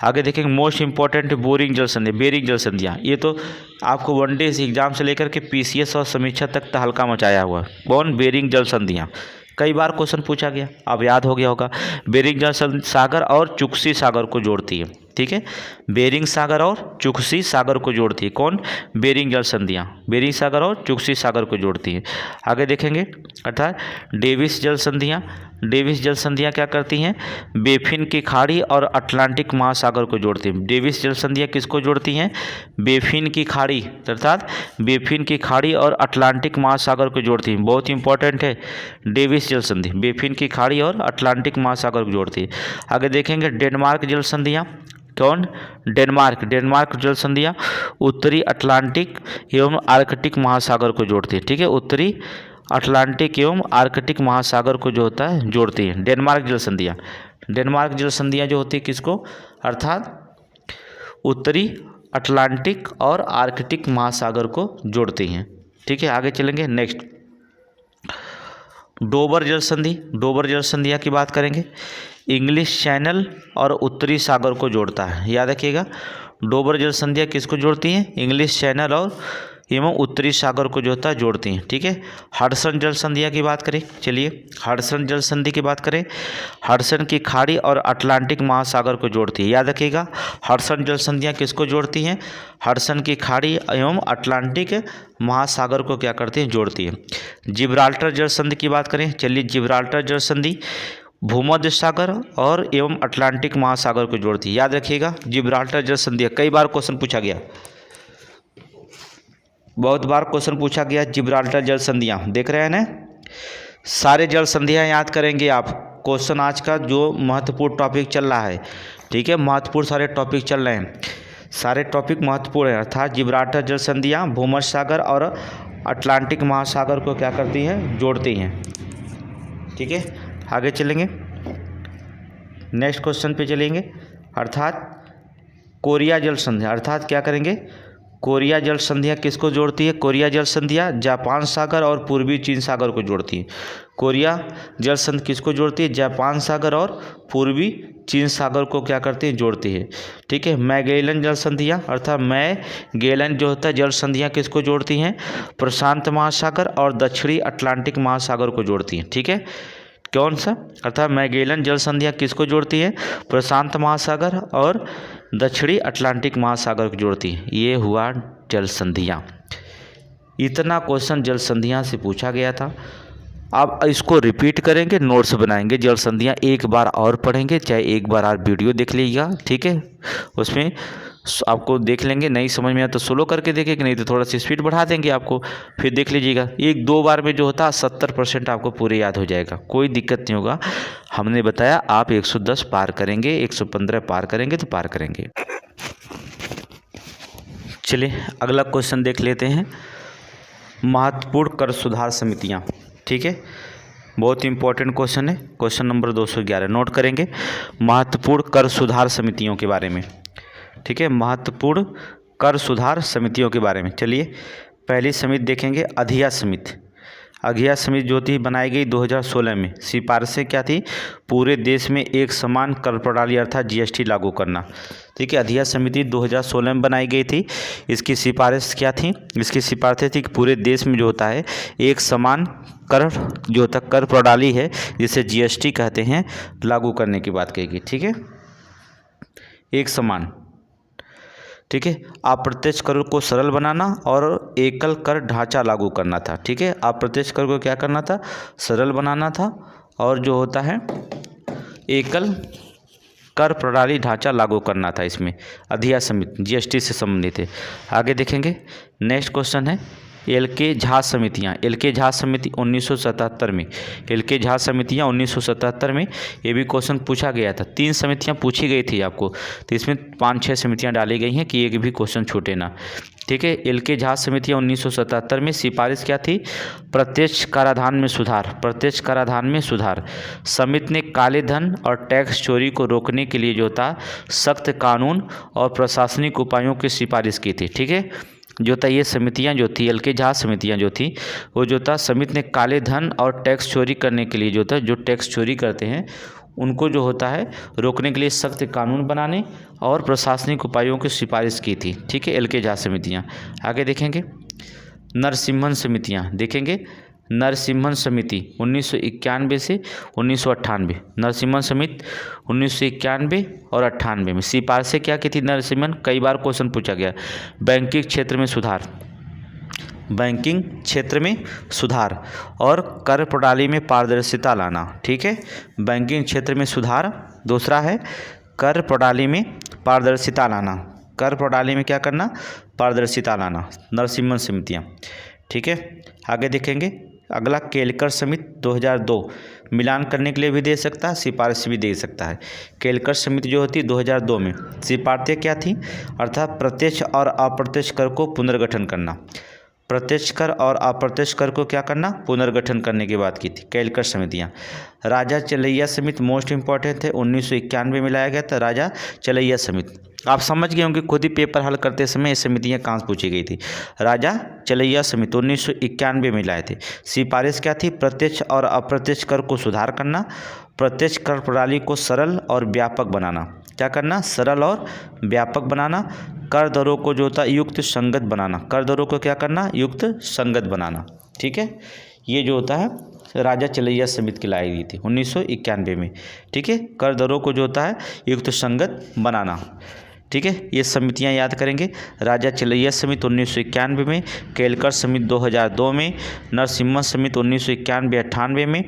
Speaker 1: आगे देखेंगे मोस्ट इंपॉर्टेंट बोरिंग जल संधि, बेरिंग जल संधियाँ, ये तो आपको वनडे एग्जाम से लेकर के पीसीएस और समीक्षा तक हल्का मचाया हुआ। कौन? बेरिंग जल संधियाँ, कई बार क्वेश्चन पूछा गया, अब याद हो गया होगा। बेरिंग जल सागर और चुक्सी सागर को जोड़ती है। ठीक है, बेरिंग सागर और चुक्सी सागर को जोड़ती है। कौन? बेरिंग जल संधियाँ बेरिंग सागर और चुक्सी सागर को जोड़ती है। आगे देखेंगे अर्थात डेविस जल संधियाँ, डेविस जल संधियाँ क्या करती हैं? बेफिन की खाड़ी और अटलांटिक महासागर को जोड़ती हैं। डेविस जल संधियाँ किसको जोड़ती हैं? बेफिन की खाड़ी, अर्थात बेफिन की खाड़ी और अटलांटिक महासागर को जोड़ती हैं। बहुत इंपॉर्टेंट है डेविस जल संधि, बेफिन की खाड़ी और अटलांटिक महासागर को जोड़ती है। आगे देखेंगे डेनमार्क जल संधियाँ। कौन? डेनमार्क, डेनमार्क जल संधियाँ उत्तरी अटलांटिक एवं आर्कटिक महासागर को जोड़ती है। ठीक है, उत्तरी अटलांटिक एवं आर्कटिक महासागर को जो होता है जोड़ती है डेनमार्क जल संधियाँ। डेनमार्क जल संधियाँ जो होती है किसको? अर्थात उत्तरी अटलांटिक और आर्कटिक महासागर को जोड़ती हैं। ठीक है, आगे चलेंगे नेक्स्ट डोबर जल संधि, डोबर जल संधियाँ की बात करेंगे। इंग्लिश चैनल और उत्तरी सागर को जोड़ता है। याद रखिएगा, डोबर जल संधियाँ किसको जोड़ती हैं? इंग्लिश चैनल और एवं उत्तरी सागर को जो होता है जोड़ती हैं। ठीक है, हडसन जल संधियाँ की बात करें, चलिए हडसन जल संधि की बात करें। हडसन की खाड़ी और अटलांटिक महासागर को जोड़ती है। याद रखिएगा, हडसन जल संधियाँ किसको जोड़ती हैं? हडसन की खाड़ी एवं अटलांटिक महासागर को क्या करती हैं? जोड़ती है। जिब्राल्टर जल संधि की बात करें, चलिए जिब्राल्टर जल संधि भूमध्य सागर और एवं अटलांटिक महासागर को जोड़ती है। याद रखिएगा, जिब्राल्टर जल संधि कई बार क्वेश्चन पूछा गया, बहुत बार क्वेश्चन पूछा गया। जिब्राल्टर जल संधियाँ देख रहे हैं ना, सारे जल संधियाँ याद करेंगे आप। क्वेश्चन आज का जो महत्वपूर्ण टॉपिक चल रहा है, ठीक है, महत्वपूर्ण सारे टॉपिक चल रहे हैं, सारे टॉपिक महत्वपूर्ण हैं। अर्थात जिब्राल्टर जल संधियाँ भूमध्य सागर और अटलांटिक महासागर को क्या करती हैं? जोड़ती हैं। ठीक है, आगे चलेंगे, नेक्स्ट क्वेश्चन पे चलेंगे। अर्थात कोरिया जल संधियाँ, अर्थात क्या करेंगे? कोरिया जल संधियाँ किसको जोड़ती है? कोरिया जल संधियाँ जापान सागर और पूर्वी चीन सागर को जोड़ती है। कोरिया जल संधि किसको जोड़ती है? जापान सागर और पूर्वी चीन सागर को क्या करती है? जोड़ती है। ठीक है, मैगेलन जल संधियाँ, अर्थात मैगेलन जो होता है जल संधियाँ किसको जोड़ती हैं? प्रशांत महासागर और दक्षिणी अटलांटिक महासागर को जोड़ती हैं। ठीक है, कौन सा? अर्थात मैगेलन जल संधियाँ किसको जोड़ती है? प्रशांत महासागर और दक्षिणी अटलांटिक महासागर को जोड़ती है। ये हुआ जल संधियाँ। इतना क्वेश्चन जल संधियाँ से पूछा गया था। अब इसको रिपीट करेंगे, नोट्स बनाएंगे, जल संधियाँ एक बार और पढ़ेंगे, चाहे एक बार और वीडियो देख लीजिएगा। ठीक है, उसमें आपको देख लेंगे, नहीं समझ में आया तो स्लो करके देखेंगे, नहीं तो थोड़ा सी स्पीड बढ़ा देंगे आपको, फिर देख लीजिएगा। एक दो बार में जो होता है 70% आपको पूरे याद हो जाएगा, कोई दिक्कत नहीं होगा। हमने बताया आप 110 पार करेंगे, 115 पार करेंगे तो पार करेंगे। चलिए अगला क्वेश्चन देख लेते हैं। महत्वपूर्ण कर सुधार समितियाँ, ठीक है, बहुत इंपॉर्टेंट क्वेश्चन है, क्वेश्चन नंबर 211 नोट करेंगे। महत्वपूर्ण कर सुधार समितियों के बारे में, ठीक है, महत्वपूर्ण कर सुधार समितियों के बारे में। चलिए पहली समिति देखेंगे, अधिया समिति। अधिया समिति जो थी बनाई गई 2016 में। सिफारिशें क्या थी? पूरे देश में एक समान कर प्रणाली अर्थात जीएसटी लागू करना। ठीक है, अधिया समिति 2016 में बनाई गई थी। इसकी सिफारिश क्या थी? इसकी सिफारिशें थी कि पूरे देश में जो होता है एक समान कर जो होता कर प्रणाली है, जिसे जीएसटी कहते हैं, लागू करने की बात कही गई। ठीक है, एक समान, ठीक है, अप्रत्यक्ष कर को सरल बनाना और एकल कर ढांचा लागू करना था। ठीक है, अप्रत्यक्ष कर को क्या करना था? सरल बनाना था और जो होता है एकल कर प्रणाली ढांचा लागू करना था। इसमें अधिया समिति जीएसटी से संबंधित है। आगे देखेंगे, नेक्स्ट क्वेश्चन है एल.के. झा समितियाँ। एल.के. झा समिति 1977 में, एल.के. झा समितियाँ 1977 में, ये भी क्वेश्चन पूछा गया था। 3 समितियाँ पूछी गई थी आपको, तो इसमें 5-6 समितियाँ डाली गई हैं कि एक भी क्वेश्चन छूटे ना। ठीक है, एल.के. झा समितियाँ 1977 में। सिफारिश क्या थी? प्रत्यक्ष कराधान में सुधार, प्रत्यक्ष कराधान में सुधार। समिति ने काले धन और टैक्स चोरी को रोकने के लिए जो था सख्त कानून और प्रशासनिक उपायों की सिफारिश की थी। ठीक है, जो था ये समितियां जो थी, एल.के. झा समितियां जो थी, वो जो था समिति ने काले धन और टैक्स चोरी करने के लिए जो था, जो टैक्स चोरी करते हैं उनको जो होता है रोकने के लिए सख्त कानून बनाने और प्रशासनिक उपायों की सिफारिश की थी। ठीक है, एल.के. झा समितियां। आगे देखेंगे नरसिम्हन समितियां, देखेंगे नरसिम्हन समिति 1991 से 1998। नरसिम्हन समिति 1991 और 98 में। सिफारिशें क्या की थी नरसिम्हन? कई बार क्वेश्चन पूछा गया। बैंकिंग क्षेत्र में सुधार, बैंकिंग क्षेत्र में सुधार और कर प्रणाली में पारदर्शिता लाना। ठीक है, बैंकिंग क्षेत्र में सुधार। दूसरा है कर प्रणाली में पारदर्शिता लाना, कर प्रणाली में क्या करना? पारदर्शिता लाना। नरसिम्हन समितियाँ। ठीक है, आगे देखेंगे अगला केलकर समिति 2002। मिलान करने के लिए भी दे सकता है, सिफारिश भी दे सकता है। केलकर समिति जो होती है 2002 में। सिफारिशें क्या थी? अर्थात प्रत्यक्ष और अप्रत्यक्ष कर को पुनर्गठन करना, प्रत्यक्ष कर और अप्रत्यक्ष कर को क्या करना? पुनर्गठन करने की बात की थी केलकर समितियाँ। राजा चलैया समिति मोस्ट इंपॉर्टेंट है, 1991 में लाया गया था राजा चलैया समिति। आप समझ गए होंगे खुद ही पेपर हल करते समय ये समितियाँ कहाँ से पूछी गई थी। राजा चलैया समिति 1991 में लाए थे। सिफारिश क्या थी? प्रत्यक्ष और अप्रत्यक्ष कर को सुधार करना, प्रत्यक्ष कर प्रणाली को सरल और व्यापक बनाना। क्या करना? सरल और व्यापक बनाना। कर दरों को जो होता है युक्त संगत बनाना। कर दरों को क्या करना? युक्त संगत बनाना। ठीक है, ये जो होता है राजा चलैया समिति की लाई गई थी 1991 में। ठीक है, कर दरों को जो होता है युक्त संगत बनाना। ठीक है, ये समितियां याद करेंगे। राजा चलैया समिति 1991 में, केलकर समिति 2002 में, नरसिम्हा समिति 1991-98 में,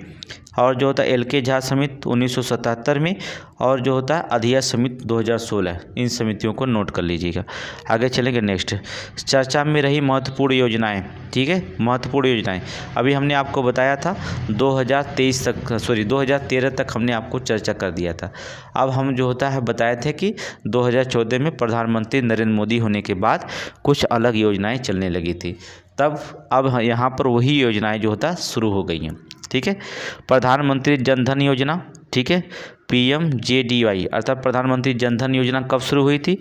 Speaker 1: और जो होता है LK झा समिति 1977 में, और जो होता है अधिया समिति 2016। इन समितियों को नोट कर लीजिएगा। आगे चलेंगे नेक्स्ट, चर्चा में रही महत्वपूर्ण योजनाएं। ठीक है, महत्वपूर्ण योजनाएं अभी हमने आपको बताया था 2013 तक हमने आपको चर्चा कर दिया था। अब हम जो होता है बताए थे कि 2014 में प्रधानमंत्री नरेंद्र मोदी होने के बाद कुछ अलग योजनाएं चलने लगी थी, तब अब यहाँ पर वही योजनाएं जो होता शुरू हो गई हैं। ठीक है, प्रधानमंत्री जन धन योजना। ठीक है, PMJDY अर्थात प्रधानमंत्री जन धन योजना कब शुरू हुई थी?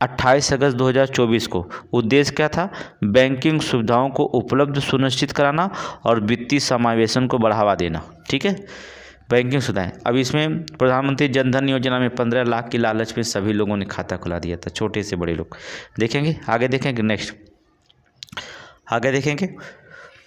Speaker 1: 28 अगस्त 2024 को। उद्देश्य क्या था? बैंकिंग सुविधाओं को उपलब्ध सुनिश्चित कराना और वित्तीय समावेशन को बढ़ावा देना। ठीक है, बैंकिंग सुविधाएं। अब इसमें प्रधानमंत्री जन धन योजना में 15 लाख की लालच में सभी लोगों ने खाता खुला दिया था, छोटे से बड़े लोग। देखेंगे, आगे देखेंगे नेक्स्ट, आगे देखेंगे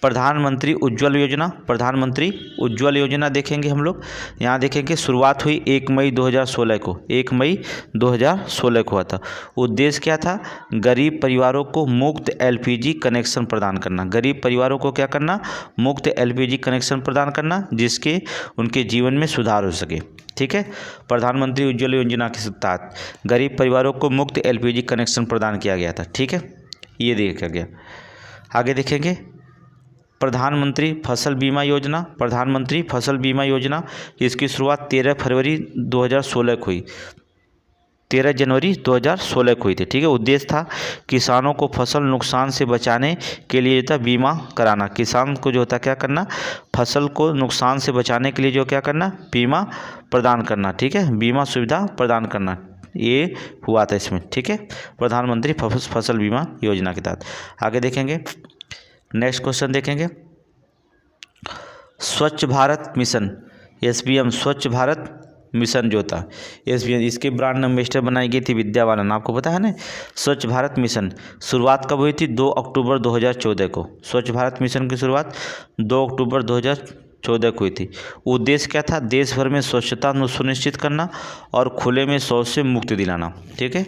Speaker 1: प्रधानमंत्री उज्ज्वल योजना। प्रधानमंत्री उज्ज्वल योजना देखेंगे हम लोग। यहाँ देखेंगे शुरुआत हुई 1 मई 2016 को। 1 मई 2016 को हुआ था। उद्देश्य क्या था? गरीब परिवारों को मुफ्त LPG कनेक्शन प्रदान करना। गरीब परिवारों को क्या करना? मुफ्त LPG कनेक्शन प्रदान करना, जिसके उनके जीवन में सुधार हो सके। ठीक है, प्रधानमंत्री उज्ज्वल योजना के तहत गरीब परिवारों को मुफ्त LPG कनेक्शन प्रदान किया गया था। ठीक है, ये देखा गया। आगे देखेंगे प्रधानमंत्री फसल बीमा योजना। प्रधानमंत्री फसल बीमा योजना, इसकी शुरुआत 13 फरवरी 2016 को हुई। 13 जनवरी 2016 को हुई थी। ठीक है, उद्देश्य था किसानों को फसल नुकसान से बचाने के लिए जो था बीमा कराना। किसान को जो होता क्या करना? फसल को नुकसान से बचाने के लिए जो क्या करना? बीमा प्रदान करना। ठीक है, बीमा सुविधा प्रदान करना, ये हुआ था इसमें। ठीक है, प्रधानमंत्री फसल बीमा योजना के तहत। आगे देखेंगे नेक्स्ट क्वेश्चन देखेंगे, स्वच्छ भारत मिशन SBM। स्वच्छ भारत मिशन जो था SBM, इसके ब्रांड एम्बेसडर बनाई गई थी विद्या बालन, आपको पता है ना। स्वच्छ भारत मिशन शुरुआत कब हुई थी? 2 अक्टूबर 2014 को। स्वच्छ भारत मिशन की शुरुआत 2 अक्टूबर 2014 को हुई थी। उद्देश्य क्या था? देश भर में स्वच्छता सुनिश्चित करना और खुले में शौच से मुक्ति दिलाना। ठीक है,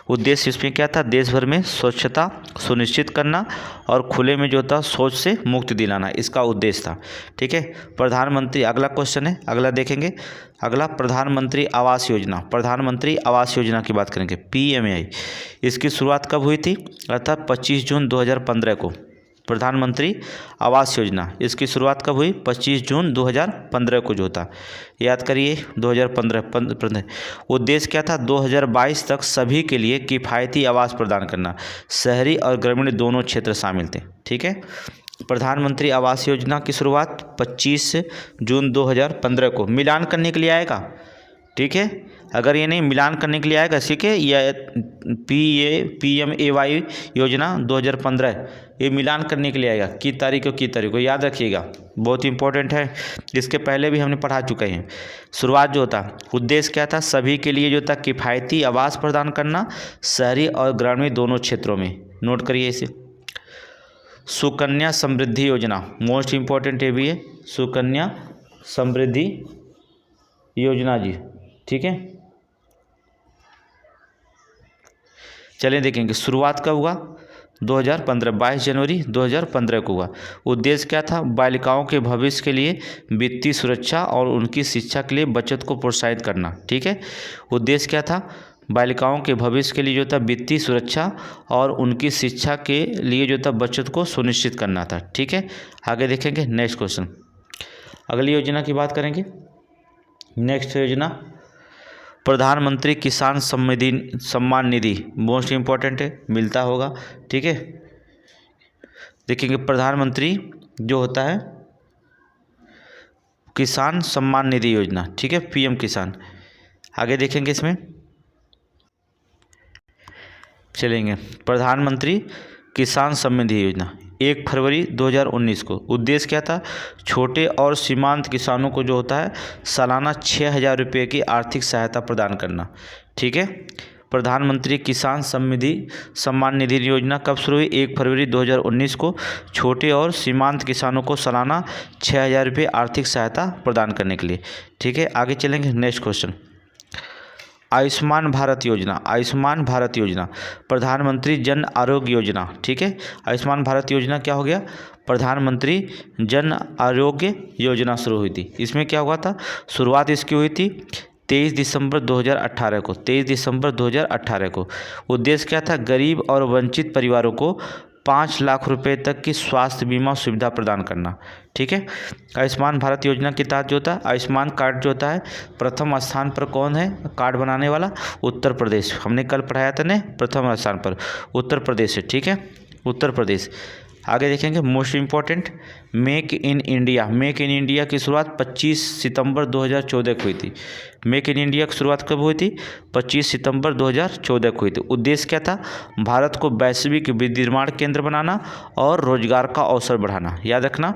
Speaker 1: उद्देश्य इसमें क्या था? देश भर में स्वच्छता सुनिश्चित करना और खुले में जो था शौच से मुक्ति दिलाना, इसका उद्देश्य था। ठीक है, प्रधानमंत्री, अगला क्वेश्चन है, अगला देखेंगे। अगला प्रधानमंत्री आवास योजना। प्रधानमंत्री आवास योजना की बात करेंगे, PMAI। इसकी शुरुआत कब हुई थी? अर्थात 25 जून 2015 को। प्रधानमंत्री आवास योजना, इसकी शुरुआत कब हुई? 25 जून 2015 को जो था, याद करिए 2015। उद्देश्य क्या था? 2022 तक सभी के लिए किफ़ायती आवास प्रदान करना। शहरी और ग्रामीण दोनों क्षेत्र शामिल थे। ठीक है, प्रधानमंत्री आवास योजना की शुरुआत 25 जून 2015 को। मिलान करने के लिए आएगा। ठीक है, अगर ये नहीं मिलान करने के लिए आएगा, ठीक है, यह PMAY योजना 2015, ये मिलान करने के लिए आएगा। की तारीख को याद रखिएगा, बहुत इंपॉर्टेंट है। इसके पहले भी हमने पढ़ा चुके हैं। शुरुआत जो था, उद्देश्य क्या था? सभी के लिए जो था किफ़ायती आवास प्रदान करना, शहरी और ग्रामीण दोनों क्षेत्रों में। नोट करिए इसे। सुकन्या समृद्धि योजना, मोस्ट इंपॉर्टेंट है भी है, सुकन्या समृद्धि योजना जी। ठीक है, चलिए देखेंगे शुरुआत कब हुआ? 2015, 22 जनवरी 2015 को हुआ। उद्देश्य क्या था? बालिकाओं के भविष्य के लिए वित्तीय सुरक्षा और उनकी शिक्षा के लिए बचत को प्रोत्साहित करना। ठीक है, उद्देश्य क्या था? बालिकाओं के भविष्य के लिए जो था वित्तीय सुरक्षा और उनकी शिक्षा के लिए जो था बचत को सुनिश्चित करना था। ठीक है, आगे देखेंगे नेक्स्ट क्वेश्चन। अगली योजना की बात करेंगे। नेक्स्ट योजना प्रधानमंत्री किसान सम्मान निधि, मोस्ट इम्पॉर्टेंट है, मिलता होगा। ठीक है, देखेंगे प्रधानमंत्री जो होता है किसान सम्मान निधि योजना। ठीक है, PM किसान। आगे देखेंगे इसमें, चलेंगे प्रधानमंत्री किसान सम्मान निधि योजना। 1 फरवरी 2019 को। उद्देश्य क्या था? छोटे और सीमांत किसानों को जो होता है सालाना 6,000 रुपये की आर्थिक सहायता प्रदान करना। ठीक है, प्रधानमंत्री किसान सम्मान निधि योजना कब शुरू हुई? 1 फरवरी 2019 को छोटे और सीमांत किसानों को सालाना 6,000 रुपये आर्थिक सहायता प्रदान करने के लिए। ठीक है, आगे चलेंगे। नेक्स्ट क्वेश्चन, आयुष्मान भारत योजना। आयुष्मान भारत योजना प्रधानमंत्री जन आरोग्य योजना। ठीक है, आयुष्मान भारत योजना क्या हो गया? प्रधानमंत्री जन आरोग्य योजना शुरू हुई थी। इसमें क्या हुआ था? शुरुआत इसकी हुई थी 23 दिसंबर 2018 को। 23 दिसंबर 2018 को। उद्देश्य क्या था? गरीब और वंचित परिवारों को 5 लाख रुपए तक की स्वास्थ्य बीमा सुविधा प्रदान करना। ठीक है, आयुष्मान भारत योजना के तहत जो होता है आयुष्मान कार्ड जो होता है, प्रथम स्थान पर कौन है कार्ड बनाने वाला? उत्तर प्रदेश। हमने कल पढ़ाया था ना, प्रथम स्थान पर उत्तर प्रदेश है। ठीक है, उत्तर प्रदेश। आगे देखेंगे, most important, make in India. Make in India की शुरुआत 25 सितंबर 2014 को हुई थी। मेक इन इंडिया की शुरुआत कब हुई थी? 25 सितंबर 2014 को हुई थी। उद्देश्य क्या था? भारत को वैश्विक विनिर्माण केंद्र बनाना और रोजगार का अवसर बढ़ाना। याद रखना,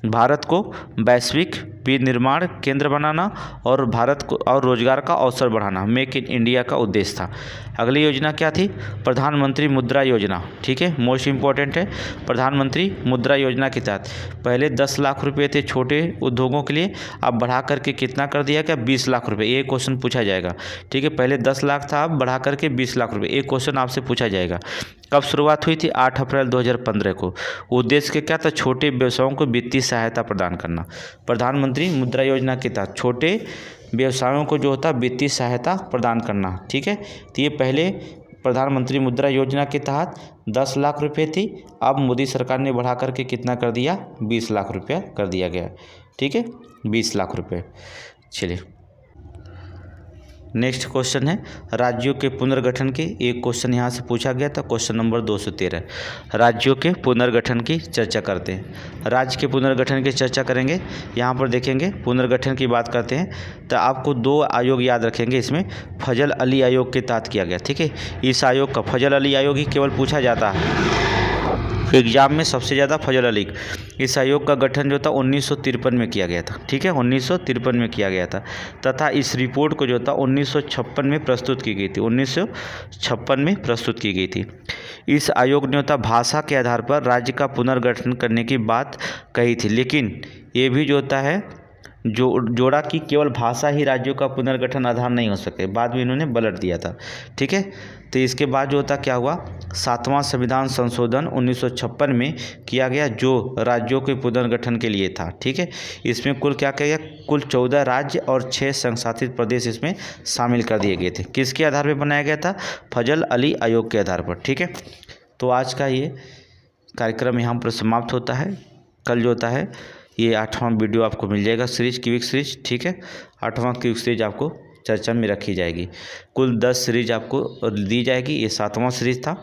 Speaker 1: भारत को वैश्विक विनिर्माण केंद्र बनाना और भारत को और रोजगार का अवसर बढ़ाना मेक इन इंडिया का उद्देश्य था। अगली योजना क्या थी? प्रधानमंत्री मुद्रा योजना। ठीक है, मोस्ट इम्पॉर्टेंट है। प्रधानमंत्री मुद्रा योजना के तहत पहले 10 लाख रुपए थे छोटे उद्योगों के लिए, अब बढ़ा करके कितना कर दिया गया? 20 लाख रुपए। ये क्वेश्चन पूछा जाएगा। ठीक है, पहले 10 लाख था, अब बढ़ा करके 20 लाख रुपए। एक क्वेश्चन आपसे पूछा जाएगा। कब शुरुआत हुई थी? 8 अप्रैल 2015 को। उद्देश्य क्या था? छोटे व्यवसायों को वित्तीय सहायता प्रदान करना। प्रधानमंत्री मुद्रा योजना के तहत छोटे व्यवसायों को जो होता है वित्तीय सहायता प्रदान करना। ठीक है, तो ये पहले प्रधानमंत्री मुद्रा योजना के तहत 10 लाख रुपए थी, अब मोदी सरकार ने बढ़ा करके कितना कर दिया? 20 लाख रुपया कर दिया गया। ठीक है, 20 लाख रुपये। चलिए, नेक्स्ट क्वेश्चन है राज्यों के पुनर्गठन की। एक क्वेश्चन यहाँ से पूछा गया था, क्वेश्चन नंबर 213। राज्यों के पुनर्गठन की चर्चा करते हैं। राज्य के पुनर्गठन की चर्चा करेंगे। यहाँ पर देखेंगे पुनर्गठन की बात करते हैं तो आपको 2 आयोग याद रखेंगे। इसमें फजल अली आयोग के तहत किया गया। ठीक है, इस आयोग का फजल अली आयोग ही केवल पूछा जाता है एग्जाम में, सबसे ज़्यादा फजल अली। इस आयोग का गठन जो था 1953 में किया गया था। ठीक है, 1953 में किया गया था तथा इस रिपोर्ट को जो था 1956 में प्रस्तुत की गई थी। 1956 में प्रस्तुत की गई थी। इस आयोग ने होता भाषा के आधार पर राज्य का पुनर्गठन करने की बात कही थी, लेकिन ये भी जो होता है जोड़ा कि केवल भाषा ही राज्यों का पुनर्गठन आधार नहीं हो सके। बाद में इन्होंने पलट दिया था। ठीक है, तो इसके बाद जो होता क्या हुआ? 7वां संविधान संशोधन 1956 में किया गया जो राज्यों के पुनर्गठन के लिए था। ठीक है, इसमें कुल क्या किया गया? कुल 14 राज्य और 6 संघशासित प्रदेश इसमें शामिल कर दिए गए थे। किसके आधार पर बनाया गया था? फजल अली आयोग के आधार पर। ठीक है, तो आज का ये कार्यक्रम यहाँ पर समाप्त होता है। कल जो होता है ये 8वां वीडियो आपको मिल जाएगा, सीरीज क्विक सीरीज। ठीक है, 8वां क्विक सीरीज आपको चर्चा में रखी जाएगी। कुल 10 सीरीज आपको दी जाएगी, ये 7वां सीरीज था।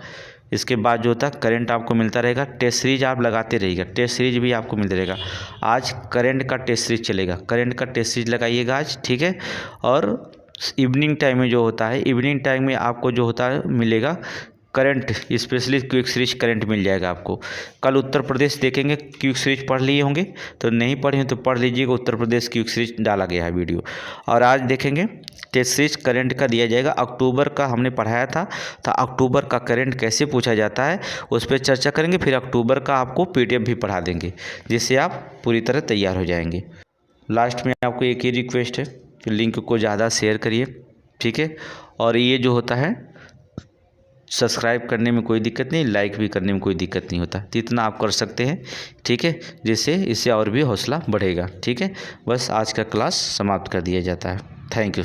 Speaker 1: इसके बाद जो होता है करंट आपको मिलता रहेगा। टेस्ट सीरीज आप लगाते रहिएगा, टेस्ट सीरीज भी आपको मिलता रहेगा। आज करंट का टेस्ट सीरीज चलेगा, करंट का टेस्ट सीरीज लगाइएगा आज। ठीक है, और इवनिंग टाइम में जो होता है, इवनिंग टाइम में आपको जो होता है मिलेगा current, specially quick series current मिल जाएगा आपको। कल उत्तर प्रदेश देखेंगे, क्विक सीरीज पढ़ लिए होंगे, तो नहीं पढ़े हैं तो पढ़ लीजिएगा। उत्तर प्रदेश क्विक सीरीज डाला गया है वीडियो। और आज देखेंगे टेस्ट सीरीज करंट का दिया जाएगा। अक्टूबर का हमने पढ़ाया था, तो अक्टूबर का करंट कैसे पूछा जाता है उस पर चर्चा करेंगे। फिर अक्टूबर का आपको PDF भी पढ़ा देंगे, जिससे आप पूरी तरह तैयार हो जाएंगे। लास्ट में आपको एक ही रिक्वेस्ट है कि लिंक को ज़्यादा शेयर करिए। ठीक है, और ये जो होता है सब्सक्राइब करने में कोई दिक्कत नहीं, लाइक भी करने में कोई दिक्कत नहीं होता, तो इतना आप कर सकते हैं। ठीक है, जिससे इससे और भी हौसला बढ़ेगा। ठीक है, बस आज का क्लास समाप्त कर दिया जाता है। Thank you.